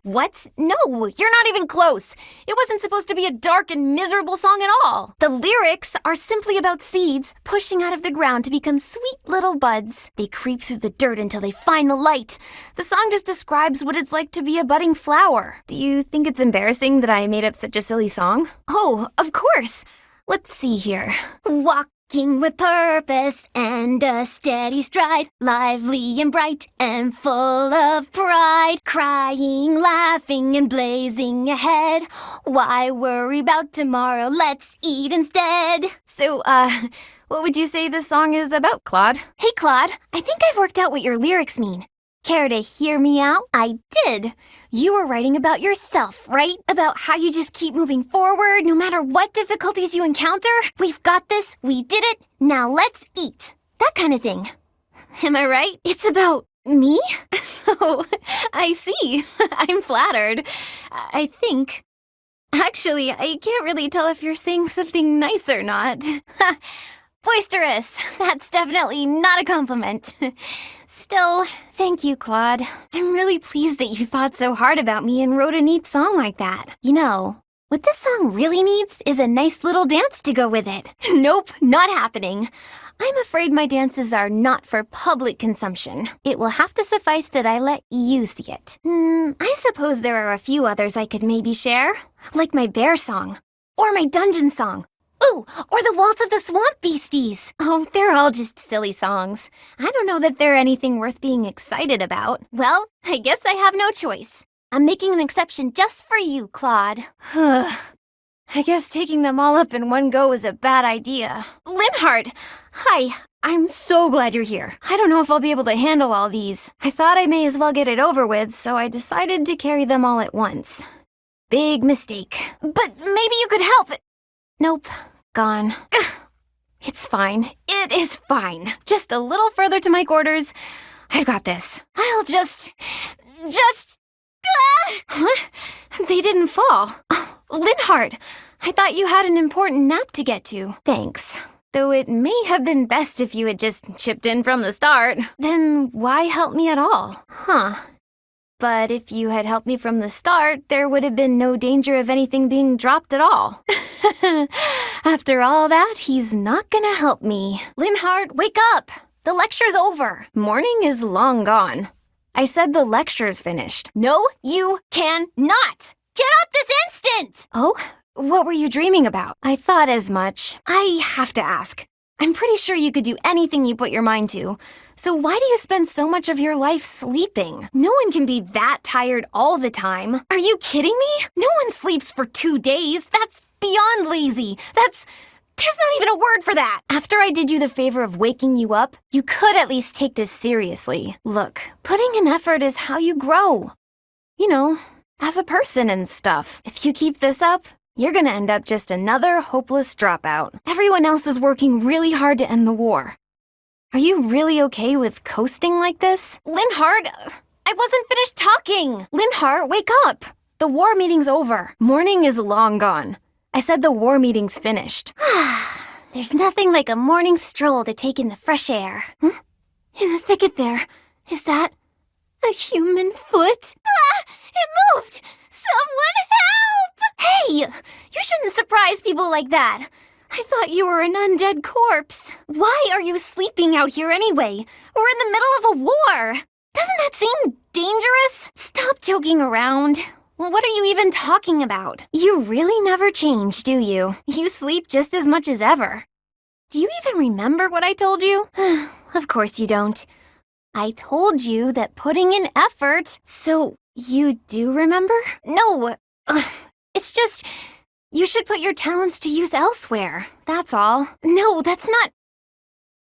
What? No, you're not even close. It wasn't supposed to be a dark and miserable song at all. The lyrics are simply about seeds pushing out of the ground to become sweet little buds. They creep through the dirt until they find the light. The song just describes what it's like to be a budding flower. Do you think it's embarrassing that I made up such a silly song? Oh, of course. Let's see here. Walking with purpose and a steady stride, lively and bright and full of pride, crying, laughing and blazing ahead. Why worry about tomorrow? Let's eat instead. So, what would you say this song is about, Claude? Hey, Claude, I think I've worked out what your lyrics mean. Care to hear me out? I did. You were writing about yourself, right? About how you just keep moving forward no matter what difficulties you encounter. We've got this, we did it, now let's eat. That kind of thing. Am I right? It's about me? Oh, I see. I'm flattered. I think. Actually, I can't really tell if you're saying something nice or not. Boisterous. That's definitely not a compliment. Still, thank you, Claude. I'm really pleased that you thought so hard about me and wrote a neat song like that. You know, what this song really needs is a nice little dance to go with it. Nope, not happening. I'm afraid my dances are not for public consumption. It will have to suffice that I let you see it. I suppose there are a few others I could maybe share. Like my bear song. Or my dungeon song. Ooh, or the Waltz of the Swamp Beasties. Oh, they're all just silly songs. I don't know that they're anything worth being excited about. Well, I guess I have no choice. I'm making an exception just for you, Claude. I guess taking them all up in one go is a bad idea. Linhart! Hi, I'm so glad you're here. I don't know if I'll be able to handle all these. I thought I may as well get it over with, so I decided to carry them all at once. Big mistake. But maybe you could help. Nope. Gone. It's fine. It is fine. Just a little further to my quarters. I've got this. I'll just... Huh? They didn't fall. Oh, Linhart, I thought you had an important nap to get to. Thanks. Though it may have been best if you had just chipped in from the start. Then why help me at all? Huh. But if you had helped me from the start, there would have been no danger of anything being dropped at all. After all that, he's not gonna help me. Linhart, wake up! The lecture's over. Morning is long gone. I said the lecture's finished. No, you cannot! Get up this instant! Oh, what were you dreaming about? I thought as much. I have to ask. I'm pretty sure you could do anything you put your mind to. So why do you spend so much of your life sleeping? No one can be that tired all the time. Are you kidding me? No one sleeps for 2 days. That's beyond lazy. There's not even a word for that. After I did you the favor of waking you up, you could at least take this seriously. Look, putting in effort is how you grow. You know, as a person and stuff. If you keep this up, you're gonna end up just another hopeless dropout. Everyone else is working really hard to end the war. Are you really okay with coasting like this? Linhart, I wasn't finished talking. Linhart, wake up. The war meeting's over. Morning is long gone. I said the war meeting's finished. There's nothing like a morning stroll to take in the fresh air. Huh? In the thicket there, is that a human foot? Ah! It moved! Someone help! Hey! You shouldn't surprise people like that. I thought you were an undead corpse. Why are you sleeping out here anyway? We're in the middle of a war. Doesn't that seem dangerous? Stop joking around. What are you even talking about? You really never change, do you? You sleep just as much as ever. Do you even remember what I told you? Of course you don't. I told you that putting in effort. So, you do remember? No, it's just, you should put your talents to use elsewhere. That's all. No, that's not...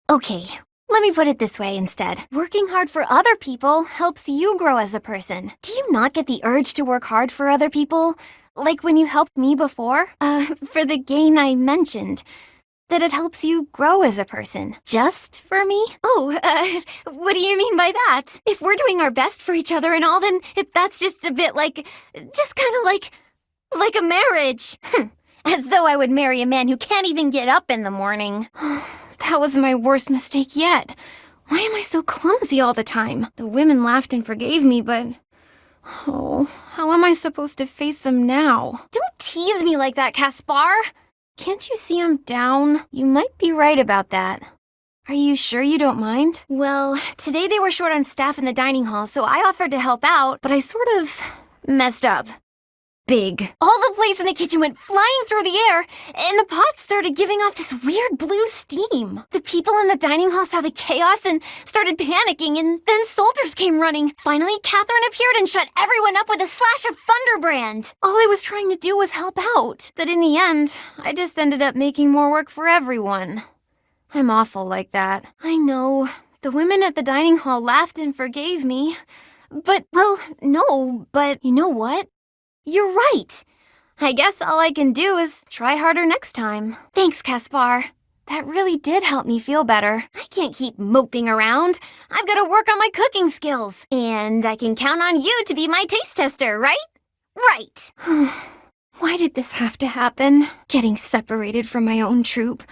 Okay, let me put it this way instead. Working hard for other people helps you grow as a person. Do you not get the urge to work hard for other people? Like when you helped me before? For the gain I mentioned. That it helps you grow as a person. Just for me? Oh, what do you mean by that? If we're doing our best for each other and all, then that's just a bit like... Just kind of like a marriage. As though I would marry a man who can't even get up in the morning. That was my worst mistake yet. Why am I so clumsy all the time? The women laughed and forgave me, but... Oh, how am I supposed to face them now? Don't tease me like that, Caspar! Can't you see I'm down? You might be right about that. Are you sure you don't mind? Well, today they were short on staff in the dining hall, so I offered to help out, but I sort of messed up. Big. All the plates in the kitchen went flying through the air, and the pots started giving off this weird blue steam. The people in the dining hall saw the chaos and started panicking, and then soldiers came running. Finally, Catherine appeared and shut everyone up with a slash of Thunderbrand. All I was trying to do was help out. But in the end, I just ended up making more work for everyone. I'm awful like that. I know. The women at the dining hall laughed and forgave me. But, well, no, but you know what? You're right. I guess all I can do is try harder next time. Thanks, Caspar. That really did help me feel better. I can't keep moping around. I've got to work on my cooking skills. And I can count on you to be my taste tester, right? Right. Why did this have to happen? Getting separated from my own troop.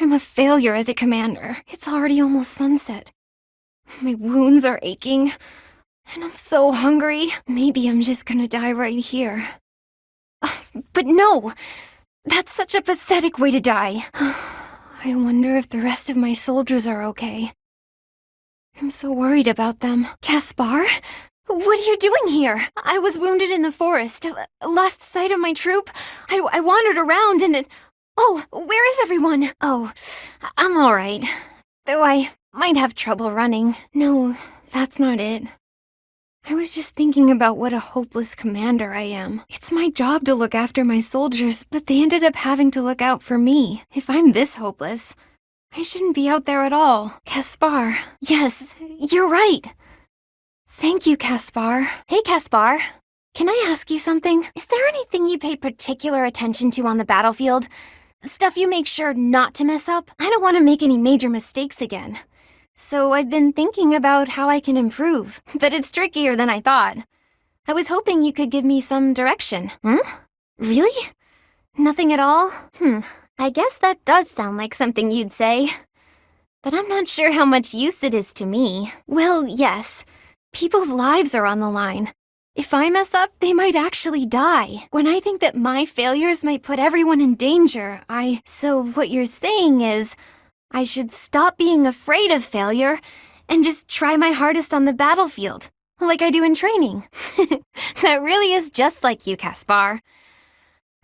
I'm a failure as a commander. It's already almost sunset. My wounds are aching. And I'm so hungry. Maybe I'm just gonna die right here. But no! That's such a pathetic way to die. I wonder if the rest of my soldiers are okay. I'm so worried about them. Caspar? What are you doing here? I was wounded in the forest. Lost sight of my troop. I wandered around and Oh, where is everyone? Oh, I'm alright. Though I might have trouble running. No, that's not it. I was just thinking about what a hopeless commander I am. It's my job to look after my soldiers, but they ended up having to look out for me. If I'm this hopeless, I shouldn't be out there at all. Caspar. Yes, you're right. Thank you, Caspar. Hey, Caspar. Can I ask you something? Is there anything you pay particular attention to on the battlefield? Stuff you make sure not to mess up? I don't want to make any major mistakes again. So I've been thinking about how I can improve, but it's trickier than I thought. I was hoping you could give me some direction. Really? Nothing at all? I guess that does sound like something you'd say. But I'm not sure how much use it is to me. Well, yes. People's lives are on the line. If I mess up, they might actually die. When I think that my failures might put everyone in danger, So what you're saying is, I should stop being afraid of failure and just try my hardest on the battlefield, like I do in training. That really is just like you, Caspar.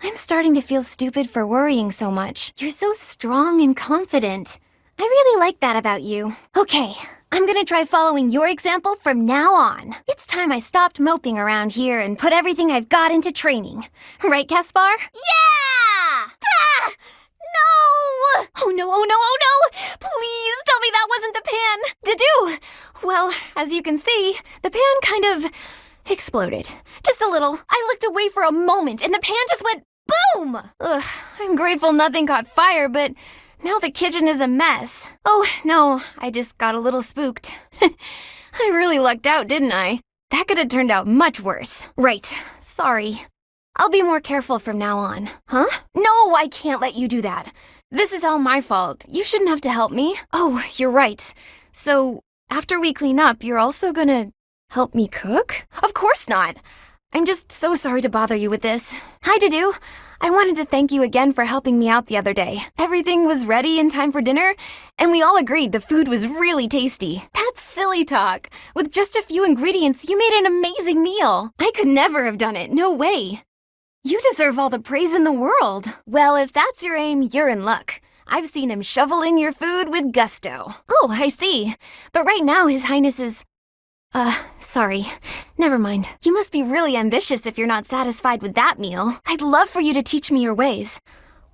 I'm starting to feel stupid for worrying so much. You're so strong and confident. I really like that about you. Okay, I'm gonna try following your example from now on. It's time I stopped moping around here and put everything I've got into training. Right, Caspar? Yeah! Ah! No! Oh no, oh no, oh no! Please tell me that wasn't the pan! Do! Well, as you can see, the pan kind of exploded. Just a little. I looked away for a moment and the pan just went boom! Ugh, I'm grateful nothing caught fire, but now the kitchen is a mess. Oh, no, I just got a little spooked. I really lucked out, didn't I? That could have turned out much worse. Right, sorry. I'll be more careful from now on. Huh? No, I can't let you do that. This is all my fault. You shouldn't have to help me. Oh, you're right. So, after we clean up, you're also gonna help me cook? Of course not. I'm just so sorry to bother you with this. Hi, Dudu. I wanted to thank you again for helping me out the other day. Everything was ready in time for dinner, and we all agreed the food was really tasty. That's silly talk. With just a few ingredients, you made an amazing meal. I could never have done it, no way. You deserve all the praise in the world. Well, if that's your aim, you're in luck. I've seen him shovel in your food with gusto. Oh, I see. But right now, His Highness is... sorry. Never mind. You must be really ambitious if you're not satisfied with that meal. I'd love for you to teach me your ways.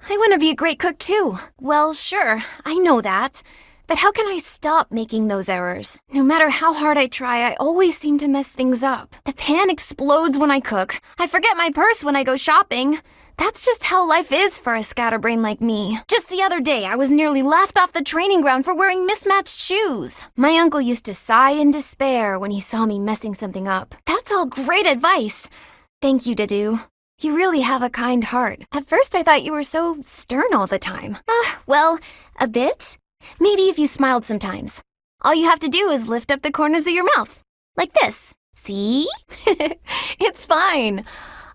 I want to be a great cook too. Well, sure, I know that. But how can I stop making those errors? No matter how hard I try, I always seem to mess things up. The pan explodes when I cook. I forget my purse when I go shopping. That's just how life is for a scatterbrain like me. Just the other day, I was nearly laughed off the training ground for wearing mismatched shoes. My uncle used to sigh in despair when he saw me messing something up. That's all great advice. Thank you, Dudu. You really have a kind heart. At first, I thought you were so stern all the time. Well, a bit. Maybe if you smiled sometimes. All you have to do is lift up the corners of your mouth. Like this. See? It's fine.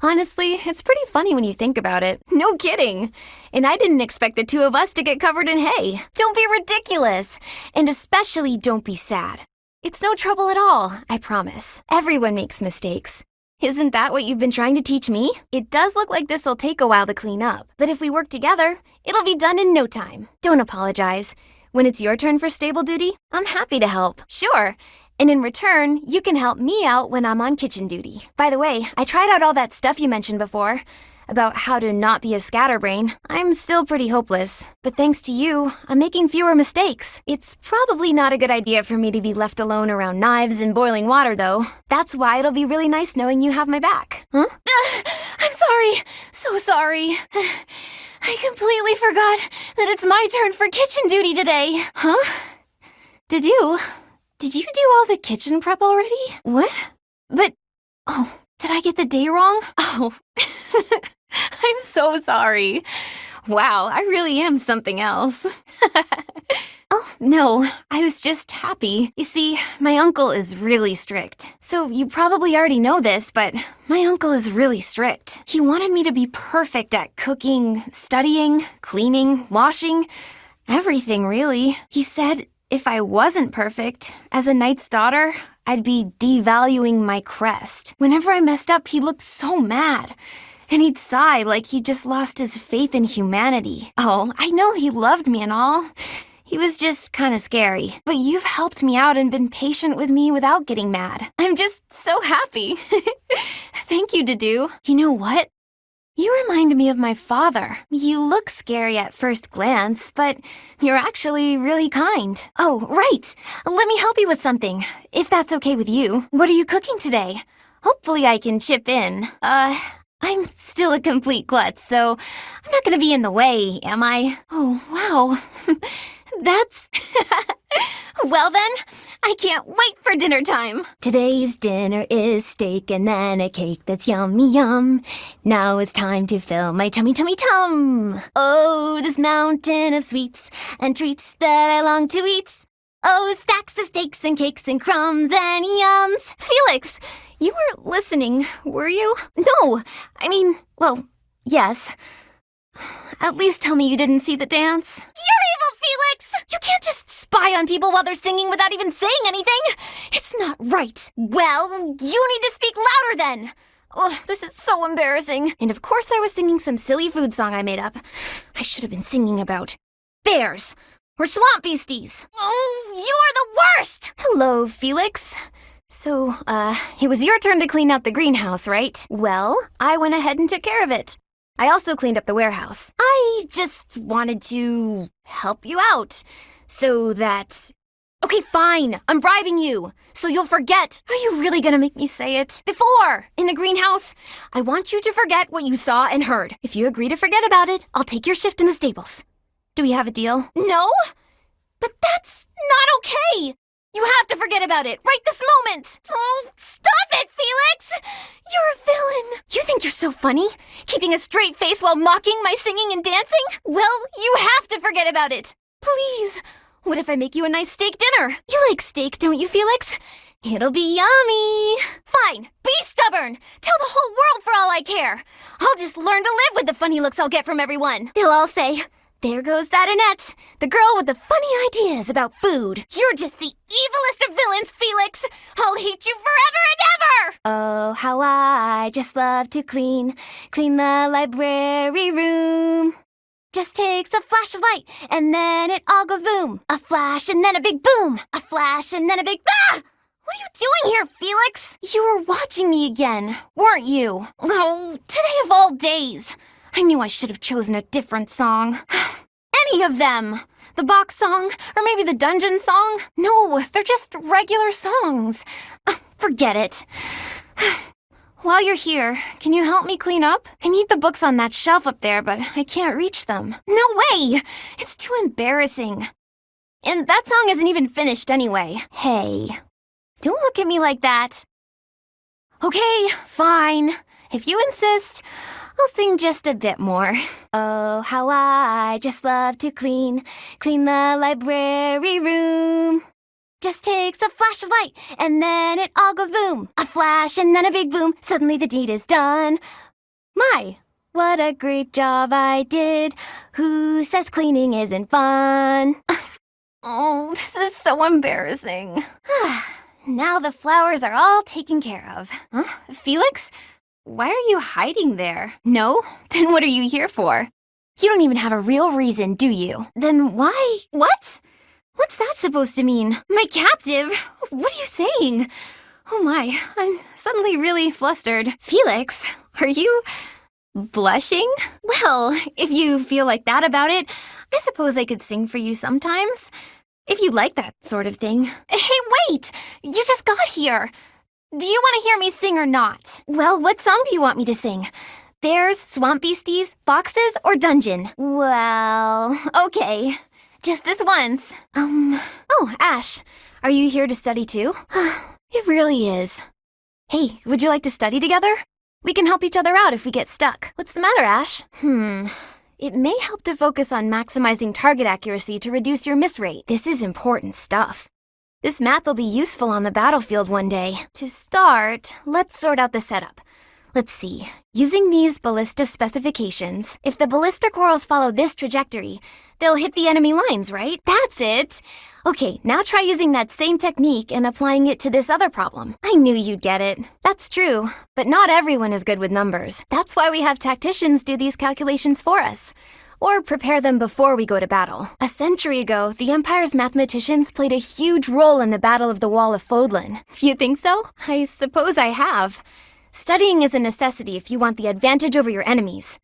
Honestly, it's pretty funny when you think about it. No kidding. And I didn't expect the two of us to get covered in hay. Don't be ridiculous. And especially don't be sad. It's no trouble at all, I promise. Everyone makes mistakes. Isn't that what you've been trying to teach me? It does look like this'll take a while to clean up. But if we work together, it'll be done in no time. Don't apologize. When it's your turn for stable duty, I'm happy to help. Sure. And in return, you can help me out when I'm on kitchen duty. By the way, I tried out all that stuff you mentioned before about how to not be a scatterbrain. I'm still pretty hopeless. But thanks to you, I'm making fewer mistakes. It's probably not a good idea for me to be left alone around knives and boiling water, though. That's why it'll be really nice knowing you have my back. Huh? I'm sorry. So sorry. I completely forgot that it's my turn for kitchen duty today. Huh? Did you do all the kitchen prep already? What? But, did I get the day wrong? Oh, I'm so sorry. Wow, I really am something else. Oh, no, I was just happy. You see, my uncle is really strict. So you probably already know this, but my uncle is really strict. He wanted me to be perfect at cooking, studying, cleaning, washing, everything really. He said if I wasn't perfect, as a knight's daughter, I'd be devaluing my crest. Whenever I messed up, he looked so mad. And he'd sigh like he just lost his faith in humanity. Oh, I know he loved me and all. He was just kind of scary. But you've helped me out and been patient with me without getting mad. I'm just so happy. Thank you, Dudu. You know what? You remind me of my father. You look scary at first glance, but you're actually really kind. Oh, right. Let me help you with something, if that's okay with you. What are you cooking today? Hopefully I can chip in. I'm still a complete klutz, so I'm not gonna be in the way, am I? Oh, wow. That's... Well then, I can't wait for dinner time. Today's dinner is steak and then a cake that's yummy yum. Now it's time to fill my tummy tum. Oh, this mountain of sweets and treats that I long to eat. Oh, stacks of steaks and cakes and crumbs and yums. Felix, you weren't listening, were you? No, I mean, well, yes. At least tell me you didn't see the dance. You're evil, Felix! You can't just spy on people while they're singing without even saying anything. It's not right. Well, you need to speak louder then. Oh, this is so embarrassing. And of course I was singing some silly food song I made up. I should have been singing about bears or swamp beasties. Oh, you are the worst! Hello, Felix. So, it was your turn to clean out the greenhouse, right? Well, I went ahead and took care of it. I also cleaned up the warehouse. I just wanted to help you out, so that... Okay, fine, I'm bribing you, so you'll forget. Are you really gonna make me say it? Before, in the greenhouse, I want you to forget what you saw and heard. If you agree to forget about it, I'll take your shift in the stables. Do we have a deal? No? But that's not okay! You have to forget about it right this moment! Oh, stop it, Felix! You're a villain! You think you're so so funny? Keeping a straight face while mocking my singing and dancing? Well, you have to forget about it. Please. What if I make you a nice steak dinner? You like steak, don't you, Felix? It'll be yummy. Fine, be stubborn. Tell the whole world for all I care. I'll just learn to live with the funny looks I'll get from everyone. They'll all say, there goes that Annette, the girl with the funny ideas about food. You're just the evilest of villains, Felix. I'll hate you forever and ever. Oh, how I just love to clean the library room. Just takes a flash of light, and then it all goes boom. A flash, and then a big boom. A flash, and then a big... Ah! What are you doing here, Felix? You were watching me again, weren't you? Oh, today of all days. I knew I should have chosen a different song. Any of them. The box song, or maybe the dungeon song. No, they're just regular songs. Forget it. While you're here, can you help me clean up? I need the books on that shelf up there, but I can't reach them. No way! It's too embarrassing. And that song isn't even finished anyway. Hey, don't look at me like that. Okay, fine. If you insist, I'll sing just a bit more. Oh, how I just love to clean the library room. Just takes a flash of light, and then it all goes boom. A flash, and then a big boom. Suddenly the deed is done. My, what a great job I did. Who says cleaning isn't fun? Oh, this is so embarrassing. Now the flowers are all taken care of. Huh? Felix? Why are you hiding there? No? Then what are you here for? You don't even have a real reason, do you? Then why? What? What's that supposed to mean? My captive? What are you saying? Oh my, I'm suddenly really flustered. Felix, are you blushing? Well, if you feel like that about it, I suppose I could sing for you sometimes. If you like that sort of thing. Hey, wait! You just got here. Do you want to hear me sing or not? Well, what song do you want me to sing? Bears, swamp beasties, foxes, or dungeon? Well, okay. Just this once. Oh, Ash, are you here to study too? It really is. Hey, would you like to study together? We can help each other out if we get stuck. What's the matter, Ash? It may help to focus on maximizing target accuracy to reduce your miss rate. This is important stuff. This math will be useful on the battlefield one day. To start, let's sort out the setup. Let's see. Using these ballista specifications, if the ballista corals follow this trajectory, they'll hit the enemy lines, right? That's it! Okay, now try using that same technique and applying it to this other problem. I knew you'd get it. That's true, but not everyone is good with numbers. That's why we have tacticians do these calculations for us. Or prepare them before we go to battle. A century ago, the Empire's mathematicians played a huge role in the Battle of the Wall of Fodlan. You think so? I suppose I have. Studying is a necessity if you want the advantage over your enemies.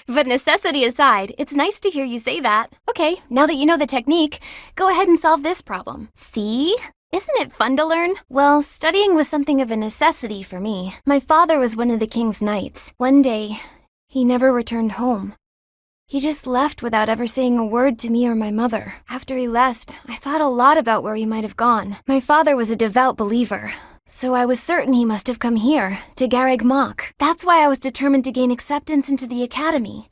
But necessity aside, it's nice to hear you say that. Okay, now that you know the technique, go ahead and solve this problem. See? Isn't it fun to learn? Well, studying was something of a necessity for me. My father was one of the king's knights. One day, he never returned home. He just left without ever saying a word to me or my mother. After he left, I thought a lot about where he might have gone. My father was a devout believer, so I was certain he must have come here, to Garreg Mach. That's why I was determined to gain acceptance into the academy.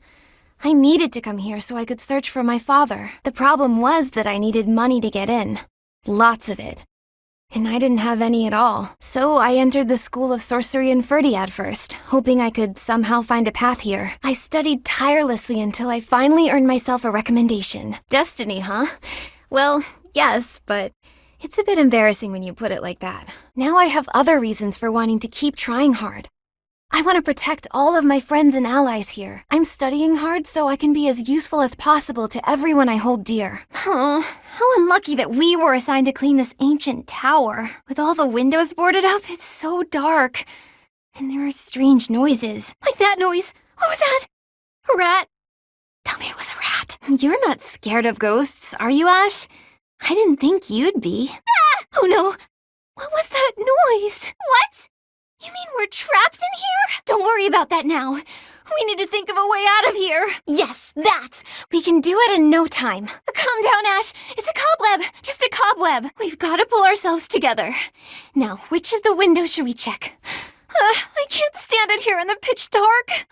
I needed to come here so I could search for my father. The problem was that I needed money to get in. Lots of it. And I didn't have any at all. So I entered the School of Sorcery in Ferdiad first, hoping I could somehow find a path here. I studied tirelessly until I finally earned myself a recommendation. Destiny, huh? Well, yes, but it's a bit embarrassing when you put it like that. Now I have other reasons for wanting to keep trying hard. I want to protect all of my friends and allies here. I'm studying hard so I can be as useful as possible to everyone I hold dear. Oh, how unlucky that we were assigned to clean this ancient tower. With all the windows boarded up, it's so dark. And there are strange noises. Like that noise. What was that? A rat? Tell me it was a rat. You're not scared of ghosts, are you, Ash? I didn't think you'd be. Ah! Oh no! What was that noise? What? You mean we're trapped in here? Don't worry about that now. We need to think of a way out of here. Yes, that! We can do it in no time. Calm down, Ash. It's a cobweb. Just a cobweb. We've got to pull ourselves together. Now, which of the windows should we check? I can't stand stranded here in the pitch dark.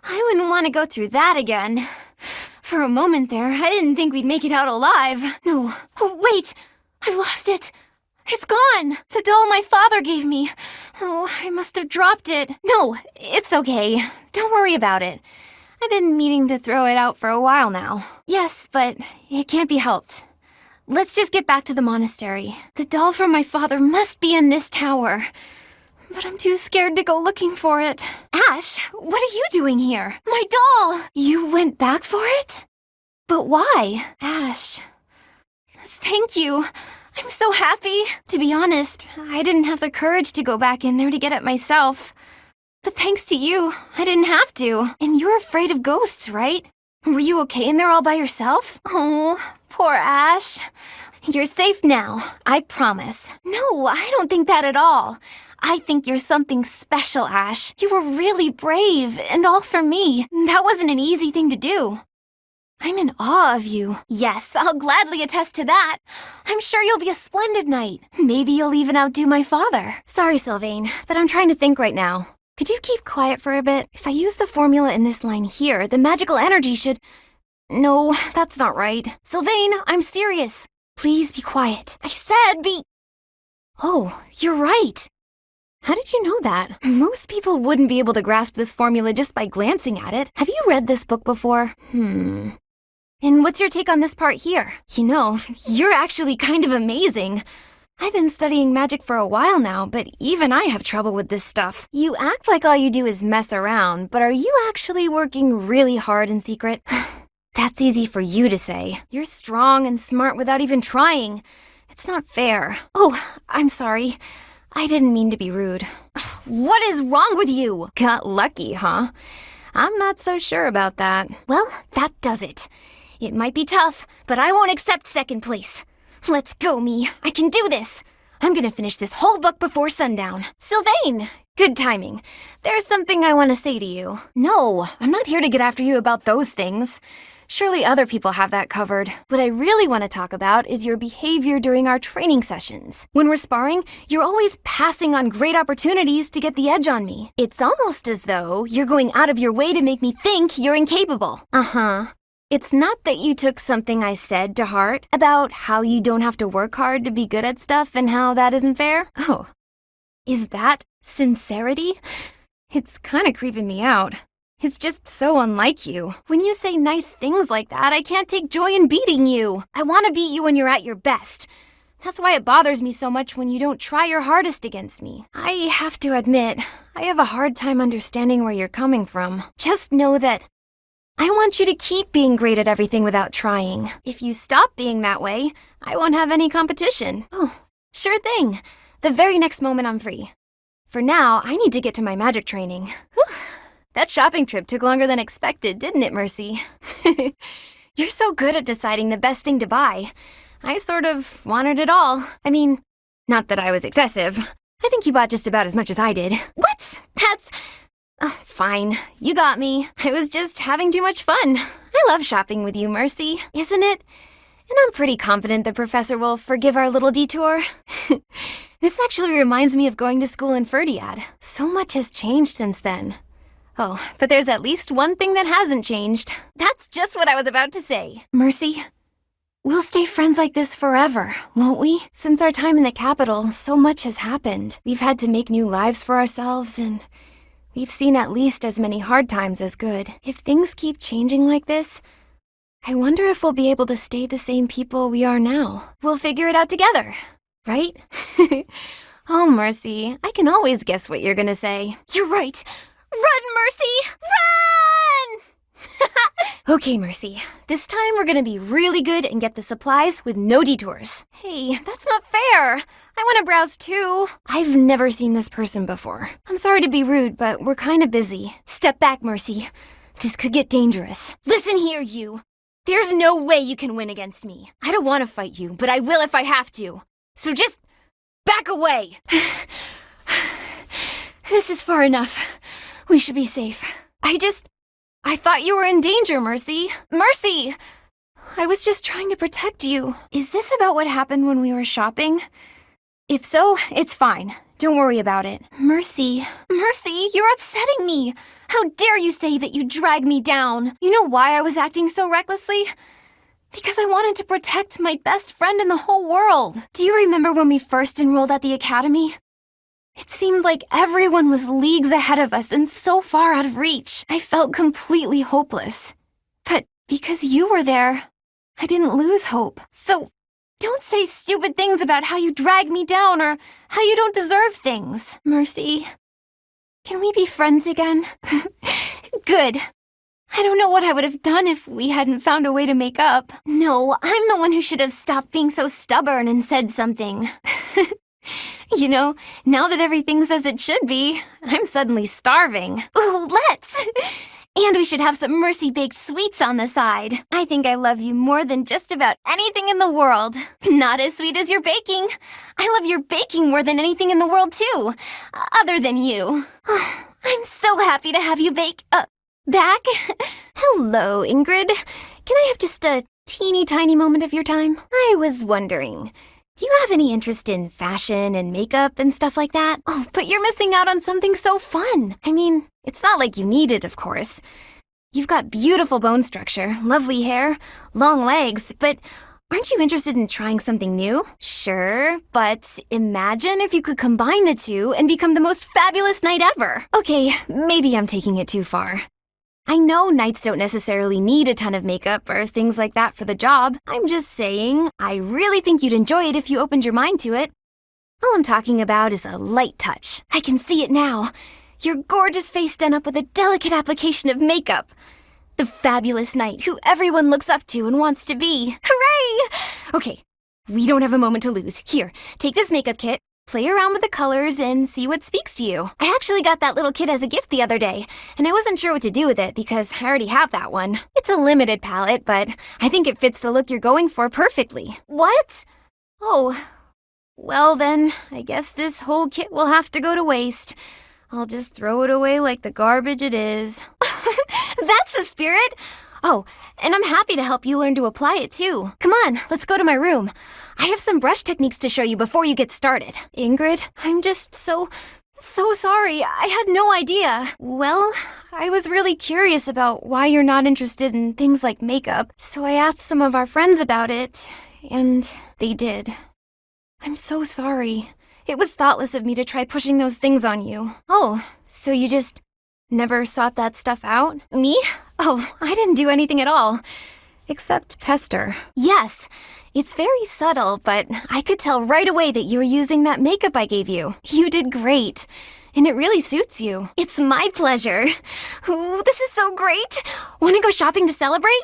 I wouldn't want to go through that again. For a moment there, I didn't think we'd make it out alive. No. Oh, wait! I've lost it! It's gone! The doll my father gave me. Oh, I must have dropped it. No, it's okay. Don't worry about it. I've been meaning to throw it out for a while now. Yes, but it can't be helped. Let's just get back to the monastery. The doll from my father must be in this tower. But I'm too scared to go looking for it. Ash, what are you doing here? My doll! You went back for it? But why? Ash, thank you. I'm so happy. To be honest, I didn't have the courage to go back in there to get it myself. But thanks to you, I didn't have to. And you're afraid of ghosts, right? Were you okay in there all by yourself? Oh, poor Ash. You're safe now, I promise. No, I don't think that at all. I think you're something special, Ash. You were really brave, and all for me. That wasn't an easy thing to do. I'm in awe of you. Yes, I'll gladly attest to that. I'm sure you'll be a splendid knight. Maybe you'll even outdo my father. Sorry, Sylvain, but I'm trying to think right now. Could you keep quiet for a bit? If I use the formula in this line here, the magical energy should... No, that's not right. Sylvain, I'm serious. Please be quiet. I said be... Oh, you're right. How did you know that? Most people wouldn't be able to grasp this formula just by glancing at it. Have you read this book before? And what's your take on this part here? You know, you're actually kind of amazing. I've been studying magic for a while now, but even I have trouble with this stuff. You act like all you do is mess around, but are you actually working really hard in secret? That's easy for you to say. You're strong and smart without even trying. It's not fair. Oh, I'm sorry. I didn't mean to be rude. What is wrong with you? Got lucky, huh? I'm not so sure about that. Well, that does it. It might be tough, but I won't accept second place. Let's go, me. I can do this. I'm gonna finish this whole book before sundown. Sylvain! Good timing. There's something I want to say to you. No, I'm not here to get after you about those things. Surely other people have that covered. What I really want to talk about is your behavior during our training sessions. When we're sparring, you're always passing on great opportunities to get the edge on me. It's almost as though you're going out of your way to make me think you're incapable. It's not that you took something I said to heart about how you don't have to work hard to be good at stuff and how that isn't fair? Oh, is that sincerity? It's kind of creeping me out. It's just so unlike you. When you say nice things like that, I can't take joy in beating you. I want to beat you when you're at your best. That's why it bothers me so much when you don't try your hardest against me. I have to admit, I have a hard time understanding where you're coming from. Just know that I want you to keep being great at everything without trying. If you stop being that way, I won't have any competition. Oh, sure thing. The very next moment I'm free. For now, I need to get to my magic training. Whew. That shopping trip took longer than expected, didn't it, Mercy? You're so good at deciding the best thing to buy. I sort of wanted it all. I mean, not that I was excessive. I think you bought just about as much as I did. What? That's... Oh, fine. You got me. I was just having too much fun. I love shopping with you, Mercy, isn't it? And I'm pretty confident the professor will forgive our little detour. This actually reminds me of going to school in Ferdiad. So much has changed since then. Oh, but there's at least one thing that hasn't changed. That's just what I was about to say. Mercy, we'll stay friends like this forever, won't we? Since our time in the capital, so much has happened. We've had to make new lives for ourselves, and we've seen at least as many hard times as good. If things keep changing like this, I wonder if we'll be able to stay the same people we are now. We'll figure it out together, right? Oh, Mercy, I can always guess what you're gonna say. You're right. Run, Mercy! Run! Okay, Mercy. This time we're gonna be really good and get the supplies with no detours. Hey, that's not fair. I want to browse too. I've never seen this person before. I'm sorry to be rude, but we're kind of busy. Step back, Mercy. This could get dangerous. Listen here, you. There's no way you can win against me. I don't want to fight you, but I will if I have to. So just back away. This is far enough. We should be safe. I thought you were in danger, Mercy. Mercy! I was just trying to protect you. Is this about what happened when we were shopping? If so, it's fine. Don't worry about it. Mercy, you're upsetting me. How dare you say that you dragged me down? You know why I was acting so recklessly? Because I wanted to protect my best friend in the whole world. Do you remember when we first enrolled at the academy? It seemed like everyone was leagues ahead of us and so far out of reach. I felt completely hopeless. But because you were there, I didn't lose hope. So don't say stupid things about how you drag me down or how you don't deserve things. Mercy, can we be friends again? Good. I don't know what I would have done if we hadn't found a way to make up. No, I'm the one who should have stopped being so stubborn and said something. You know, now that everything's as it should be, I'm suddenly starving. Ooh, let's! And we should have some Mercy-baked sweets on the side. I think I love you more than just about anything in the world. Not as sweet as your baking. I love your baking more than anything in the world, too. Other than you. I'm so happy to have you back. Hello, Ingrid. Can I have just a teeny tiny moment of your time? I was wondering, do you have any interest in fashion and makeup and stuff like that? Oh, but you're missing out on something so fun. I mean, it's not like you need it, of course. You've got beautiful bone structure, lovely hair, long legs, but aren't you interested in trying something new? Sure, but imagine if you could combine the two and become the most fabulous knight ever. Okay, maybe I'm taking it too far. I know knights don't necessarily need a ton of makeup or things like that for the job. I'm just saying, I really think you'd enjoy it if you opened your mind to it. All I'm talking about is a light touch. I can see it now. Your gorgeous face done up with a delicate application of makeup. The fabulous knight who everyone looks up to and wants to be. Hooray! Okay, we don't have a moment to lose. Here, take this makeup kit. Play around with the colors and see what speaks to you. I actually got that little kit as a gift the other day, and I wasn't sure what to do with it because I already have that one. It's a limited palette, but I think it fits the look you're going for perfectly. What? Oh, well then, I guess this whole kit will have to go to waste. I'll just throw it away like the garbage it is. That's the spirit! Oh, and I'm happy to help you learn to apply it too. Come on, let's go to my room. I have some brush techniques to show you before you get started. Ingrid, I'm just so sorry. I had no idea. Well, I was really curious about why you're not interested in things like makeup, so I asked some of our friends about it, and they did. I'm so sorry. It was thoughtless of me to try pushing those things on you. Oh, so you just never sought that stuff out? Me? Oh, I didn't do anything at all. Except pester. Yes, it's very subtle, but I could tell right away that you were using that makeup I gave you. You did great, and it really suits you. It's my pleasure. Ooh, this is so great. Want to go shopping to celebrate?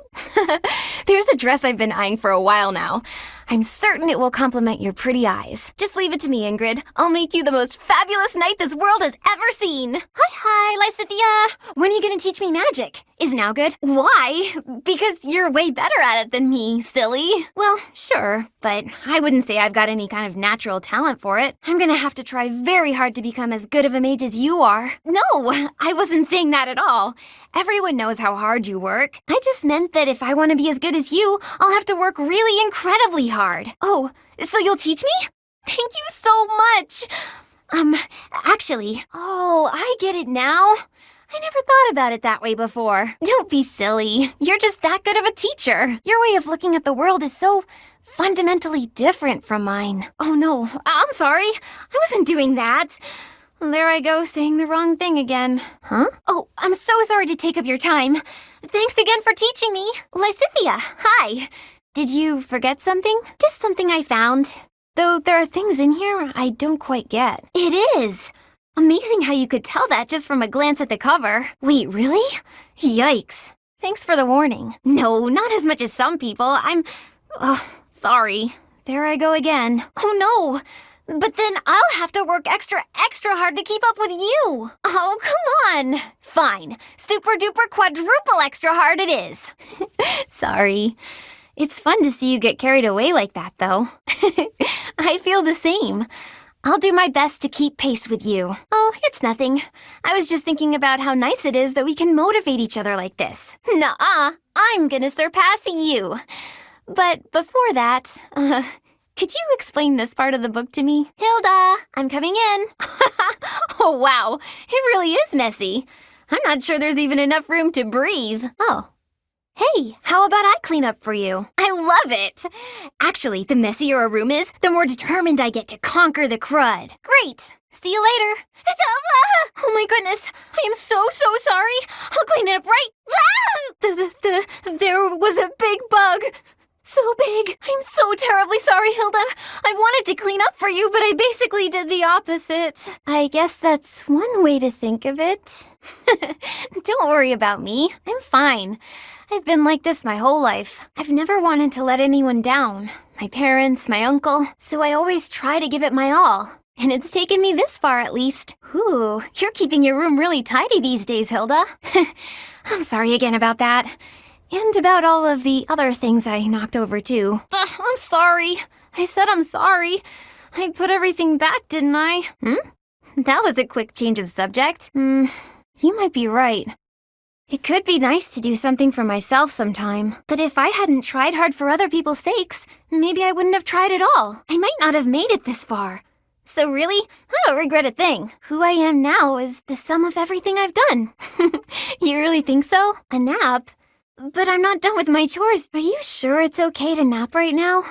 There's a dress I've been eyeing for a while now. I'm certain it will complement your pretty eyes. Just leave it to me, Ingrid. I'll make you the most fabulous knight this world has ever seen. Hi, Lysithia. When are you going to teach me magic? Is now good? Why? Because you're way better at it than me, silly. Well, sure, but I wouldn't say I've got any kind of natural talent for it. I'm going to have to try very hard to become as good of a mage as you are. No, I wasn't saying that at all. Everyone knows how hard you work. I just meant that if I want to be as good as you, I'll have to work really incredibly hard. Oh, so you'll teach me? Thank you so much. Actually, I get it now. I never thought about it that way before. Don't be silly. You're just that good of a teacher. Your way of looking at the world is so fundamentally different from mine. Oh no, I'm sorry. I wasn't doing that. There I go, saying the wrong thing again. Huh? Oh, I'm so sorry to take up your time. Thanks again for teaching me. Lysithia, hi. Did you forget something? Just something I found. Though there are things in here I don't quite get. It is. Amazing how you could tell that just from a glance at the cover. Wait, really? Yikes. Thanks for the warning. No, not as much as some people. Sorry. There I go again. Oh no. But then I'll have to work extra hard to keep up with you. Oh, come on. Fine. Super duper quadruple extra hard it is. Sorry. It's fun to see you get carried away like that, though. I feel the same. I'll do my best to keep pace with you. Oh, it's nothing. I was just thinking about how nice it is that we can motivate each other like this. Nuh-uh. I'm gonna surpass you. But before that, Could you explain this part of the book to me? Hilda, I'm coming in. Oh, wow. It really is messy. I'm not sure there's even enough room to breathe. Oh. Hey, how about I clean up for you? I love it! Actually, the messier a room is, the more determined I get to conquer the crud. Great! See you later. Oh my goodness, I am so sorry. I'll clean it up right. There was a big bug. So big. I'm so terribly sorry, Hilda. I wanted to clean up for you, but I basically did the opposite. I guess that's one way to think of it. Don't worry about me. I'm fine. I've been like this my whole life. I've never wanted to let anyone down. My parents, my uncle. So I always try to give it my all. And it's taken me this far, at least. Ooh, you're keeping your room really tidy these days, Hilda. I'm sorry again about that. And about all of the other things I knocked over, too. I'm sorry. I said I'm sorry. I put everything back, didn't I? That was a quick change of subject. You might be right. It could be nice to do something for myself sometime. But if I hadn't tried hard for other people's sakes, maybe I wouldn't have tried at all. I might not have made it this far. So really, I don't regret a thing. Who I am now is the sum of everything I've done. You really think so? A nap? But I'm not done with my chores. Are you sure it's okay to nap right now?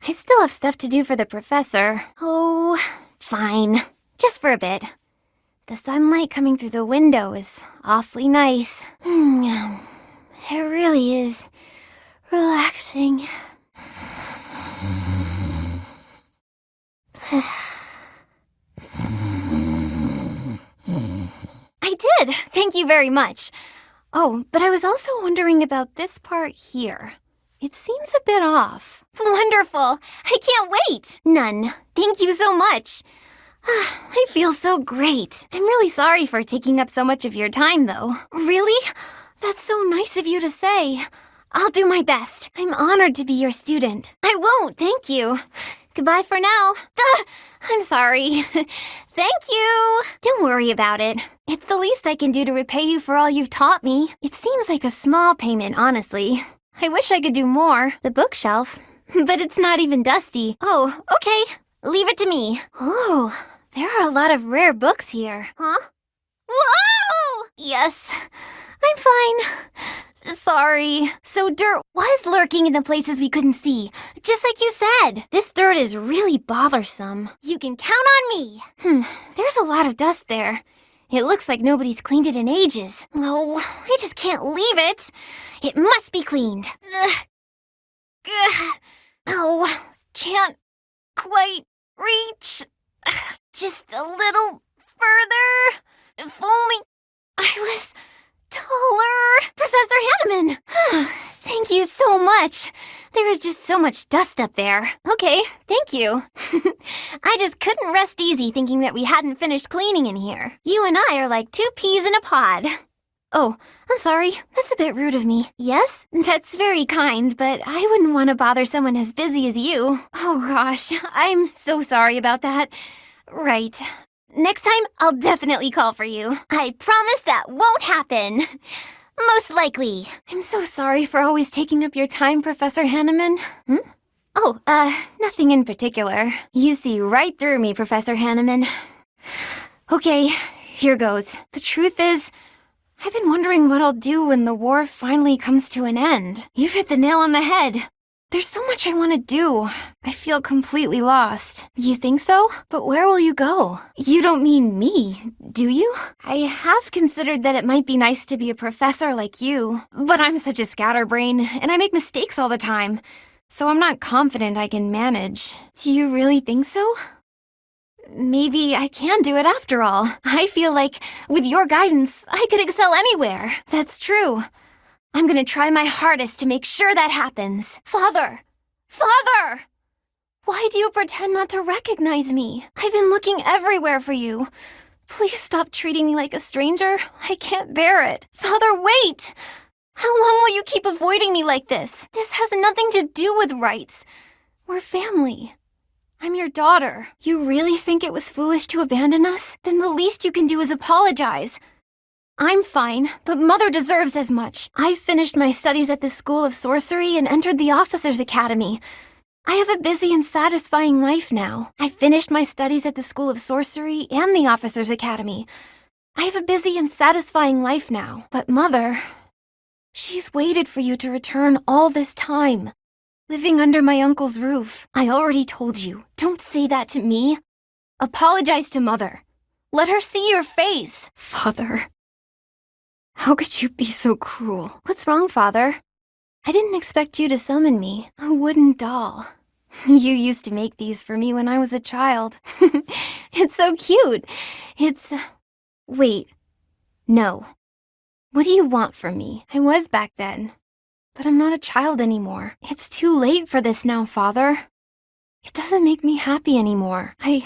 I still have stuff to do for the professor. Oh, fine. Just for a bit. The sunlight coming through the window is awfully nice. It really is relaxing. I did! Thank you very much. Oh, but I was also wondering about this part here. It seems a bit off. Wonderful! I can't wait! None. Thank you so much. I feel so great. I'm really sorry for taking up so much of your time, though. Really? That's so nice of you to say. I'll do my best. I'm honored to be your student. I won't, thank you. Goodbye for now. I'm sorry. Thank you. Don't worry about it. It's the least I can do to repay you for all you've taught me. It seems like a small payment, honestly. I wish I could do more. The bookshelf. But it's not even dusty. Oh, okay. Leave it to me. Oh, there are a lot of rare books here. Huh? Whoa! Yes, I'm fine. Sorry. So dirt was lurking in the places we couldn't see, just like you said. This dirt is really bothersome. You can count on me. There's a lot of dust there. It looks like nobody's cleaned it in ages. Oh, I just can't leave it. It must be cleaned. Oh, can't quite reach. Just a little further. If only I was taller. Professor Hanneman! Thank you so much. There is just so much dust up there. Okay, thank you. I just couldn't rest easy thinking that we hadn't finished cleaning in here. You and I are like two peas in a pod. Oh, I'm sorry. That's a bit rude of me. Yes? That's very kind, but I wouldn't want to bother someone as busy as you. Oh gosh, I'm so sorry about that. Right. Next time, I'll definitely call for you. I promise that won't happen. Most likely. I'm so sorry for always taking up your time, Professor Hanneman. Oh, nothing in particular. You see right through me, Professor Hanneman. Okay, here goes. The truth is, I've been wondering what I'll do when the war finally comes to an end. You've hit the nail on the head. There's so much I want to do. I feel completely lost. You think so? But where will you go? You don't mean me, do you? I have considered that it might be nice to be a professor like you, but I'm such a scatterbrain, and I make mistakes all the time, so I'm not confident I can manage. Do you really think so? Maybe I can do it after all. I feel like, with your guidance, I could excel anywhere. That's true. I'm gonna try my hardest to make sure that happens. Father! Father! Why do you pretend not to recognize me? I've been looking everywhere for you. Please stop treating me like a stranger. I can't bear it. Father, wait! How long will you keep avoiding me like this? This has nothing to do with rights. We're family. I'm your daughter. You really think it was foolish to abandon us? Then the least you can do is apologize. I'm fine, but Mother deserves as much. I finished my studies at the School of Sorcery and entered the Officers' Academy. I have a busy and satisfying life now. I finished my studies at the School of Sorcery and the Officers' Academy. I have a busy and satisfying life now. But Mother, she's waited for you to return all this time, living under my uncle's roof. I already told you, don't say that to me. Apologize to Mother. Let her see your face. Father, how could you be so cruel? What's wrong, Father? I didn't expect you to summon me. A wooden doll. You used to make these for me when I was a child. It's so cute. Wait. No. What do you want from me? I was back then. But I'm not a child anymore. It's too late for this now, Father. It doesn't make me happy anymore. I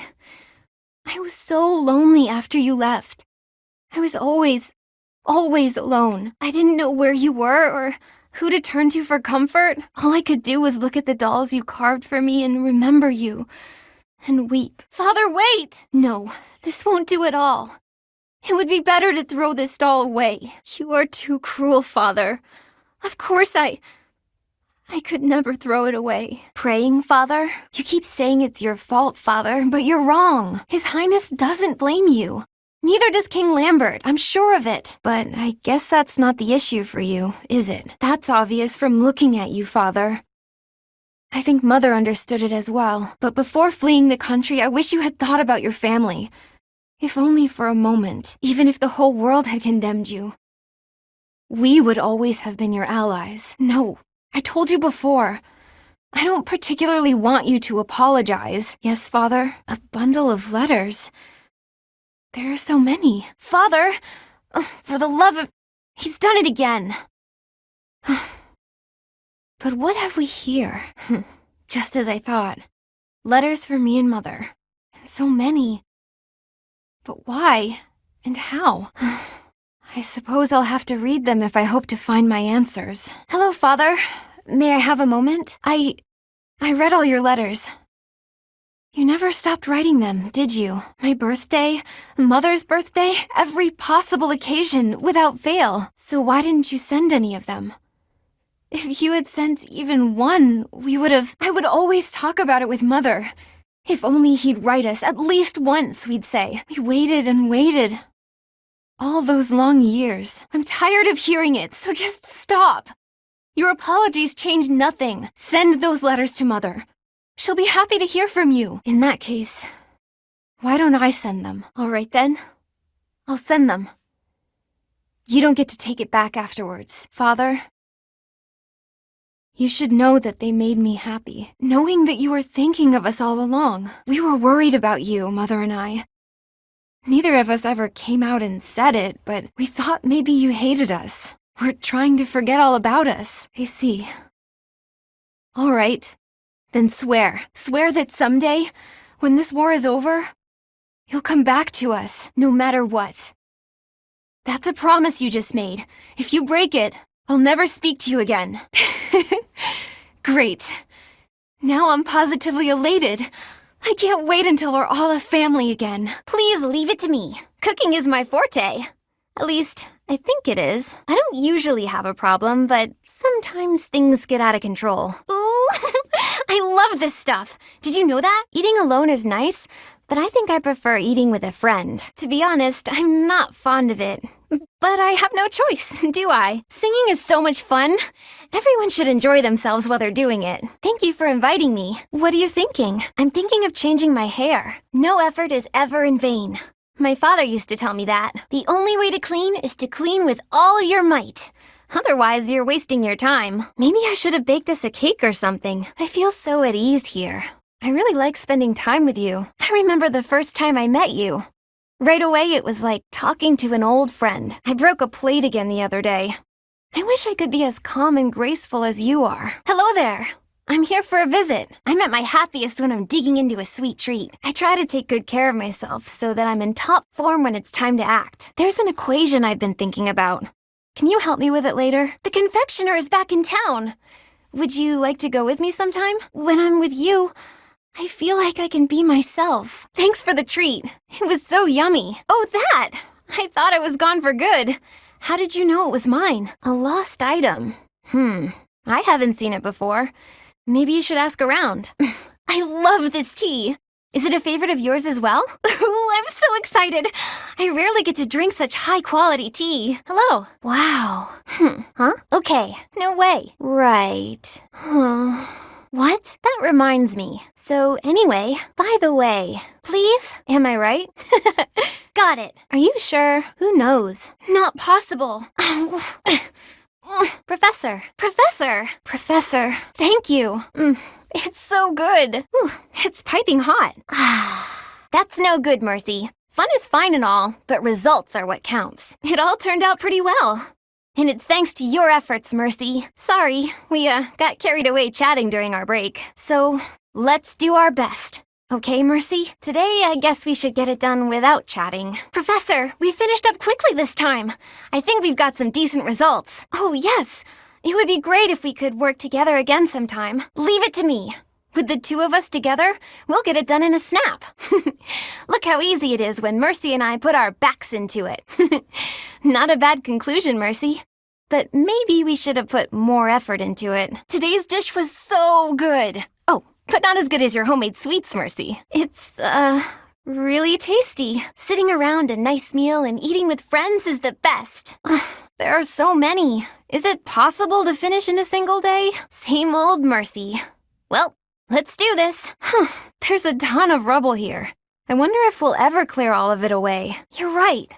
was so lonely after you left. I was always alone. I didn't know where you were or who to turn to for comfort. All I could do was look at the dolls you carved for me and remember you. And weep. Father, wait! No, this won't do at all. It would be better to throw this doll away. You are too cruel, Father. Of course I could never throw it away. Praying, Father? You keep saying it's your fault, Father, but you're wrong. His Highness doesn't blame you. Neither does King Lambert, I'm sure of it. But I guess that's not the issue for you, is it? That's obvious from looking at you, Father. I think Mother understood it as well. But before fleeing the country, I wish you had thought about your family. If only for a moment, even if the whole world had condemned you. We would always have been your allies. No, I told you before. I don't particularly want you to apologize. Yes, Father, a bundle of letters. There are so many. Father, for the love of... He's done it again. But what have we here? Just as I thought. Letters for me and Mother. And so many. But why? And how? I suppose I'll have to read them if I hope to find my answers. Hello, Father. May I have a moment? I read all your letters. You never stopped writing them, did you? My birthday, Mother's birthday, every possible occasion, without fail. So why didn't you send any of them? If you had sent even one, I would always talk about it with Mother. If only he'd write us at least once, we'd say. We waited and waited. All those long years. I'm tired of hearing it, so just stop. Your apologies change nothing. Send those letters to Mother. She'll be happy to hear from you. In that case, why don't I send them? All right then. I'll send them. You don't get to take it back afterwards. Father, you should know that they made me happy. Knowing that you were thinking of us all along. We were worried about you, Mother and I. Neither of us ever came out and said it, but we thought maybe you hated us. We're trying to forget all about us. I see. All right. Then swear. Swear that someday, when this war is over, you'll come back to us, no matter what. That's a promise you just made. If you break it, I'll never speak to you again. Great. Now I'm positively elated. I can't wait until we're all a family again. Please leave it to me. Cooking is my forte. At least, I think it is. I don't usually have a problem, but sometimes things get out of control. Ooh, I love this stuff. Did you know that? Eating alone is nice, but I think I prefer eating with a friend. To be honest, I'm not fond of it. But I have no choice, do I? Singing is so much fun. Everyone should enjoy themselves while they're doing it. Thank you for inviting me. What are you thinking? I'm thinking of changing my hair. No effort is ever in vain. My father used to tell me that. The only way to clean is to clean with all your might. Otherwise, you're wasting your time. Maybe I should have baked us a cake or something. I feel so at ease here. I really like spending time with you. I remember the first time I met you. Right away, it was like talking to an old friend. I broke a plate again the other day. I wish I could be as calm and graceful as you are. Hello there. I'm here for a visit. I'm at my happiest when I'm digging into a sweet treat. I try to take good care of myself so that I'm in top form when it's time to act. There's an equation I've been thinking about. Can you help me with it later? The confectioner is back in town. Would you like to go with me sometime? When I'm with you, I feel like I can be myself. Thanks for the treat. It was so yummy. Oh, that! I thought it was gone for good. How did you know it was mine? A lost item. I haven't seen it before. maybe you should ask around. I love this tea. Is it a favorite of yours as well? Ooh, I'm so excited. I rarely get to drink such high-quality tea. Hello. Wow. Huh? Okay. No way. Right. What? That reminds me. So anyway, by the way, please? Am I right? Got it. Are you sure? Who knows? Not possible. Professor, thank you. It's so good. It's piping hot. That's no good, Mercy. Fun is fine and all, but results are what counts. It all turned out pretty well. And it's thanks to your efforts, Mercy. Sorry, we got carried away chatting during our break. So, let's do our best. Okay, Mercy? Today, I guess we should get it done without chatting. Professor, we finished up quickly this time. I think we've got some decent results. Oh, yes. It would be great if we could work together again sometime. Leave it to me. With the two of us together, we'll get it done in a snap. Look how easy it is when Mercy and I put our backs into it. Not a bad conclusion, Mercy. But maybe we should have put more effort into it. Today's dish was so good. Oh, but not as good as your homemade sweets, Mercy. It's, really tasty. Sitting around a nice meal and eating with friends is the best. There are so many. Is it possible to finish in a single day? Same old Mercy. Well, let's do this. There's a ton of rubble here. I wonder if we'll ever clear all of it away. You're right.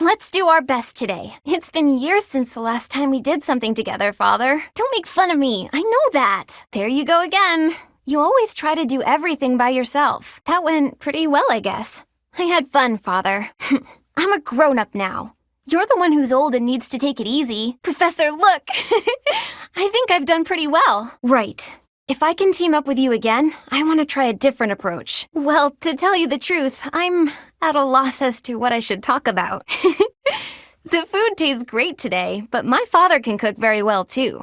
Let's do our best today. It's been years since the last time we did something together, Father. Don't make fun of me. I know that. There you go again. You always try to do everything by yourself. That went pretty well, I guess. I had fun, Father. I'm a grown-up now. You're the one who's old and needs to take it easy. Professor, look! I think I've done pretty well. Right. If I can team up with you again, I want to try a different approach. Well, to tell you the truth, I'm at a loss as to what I should talk about. The food tastes great today, but my father can cook very well too.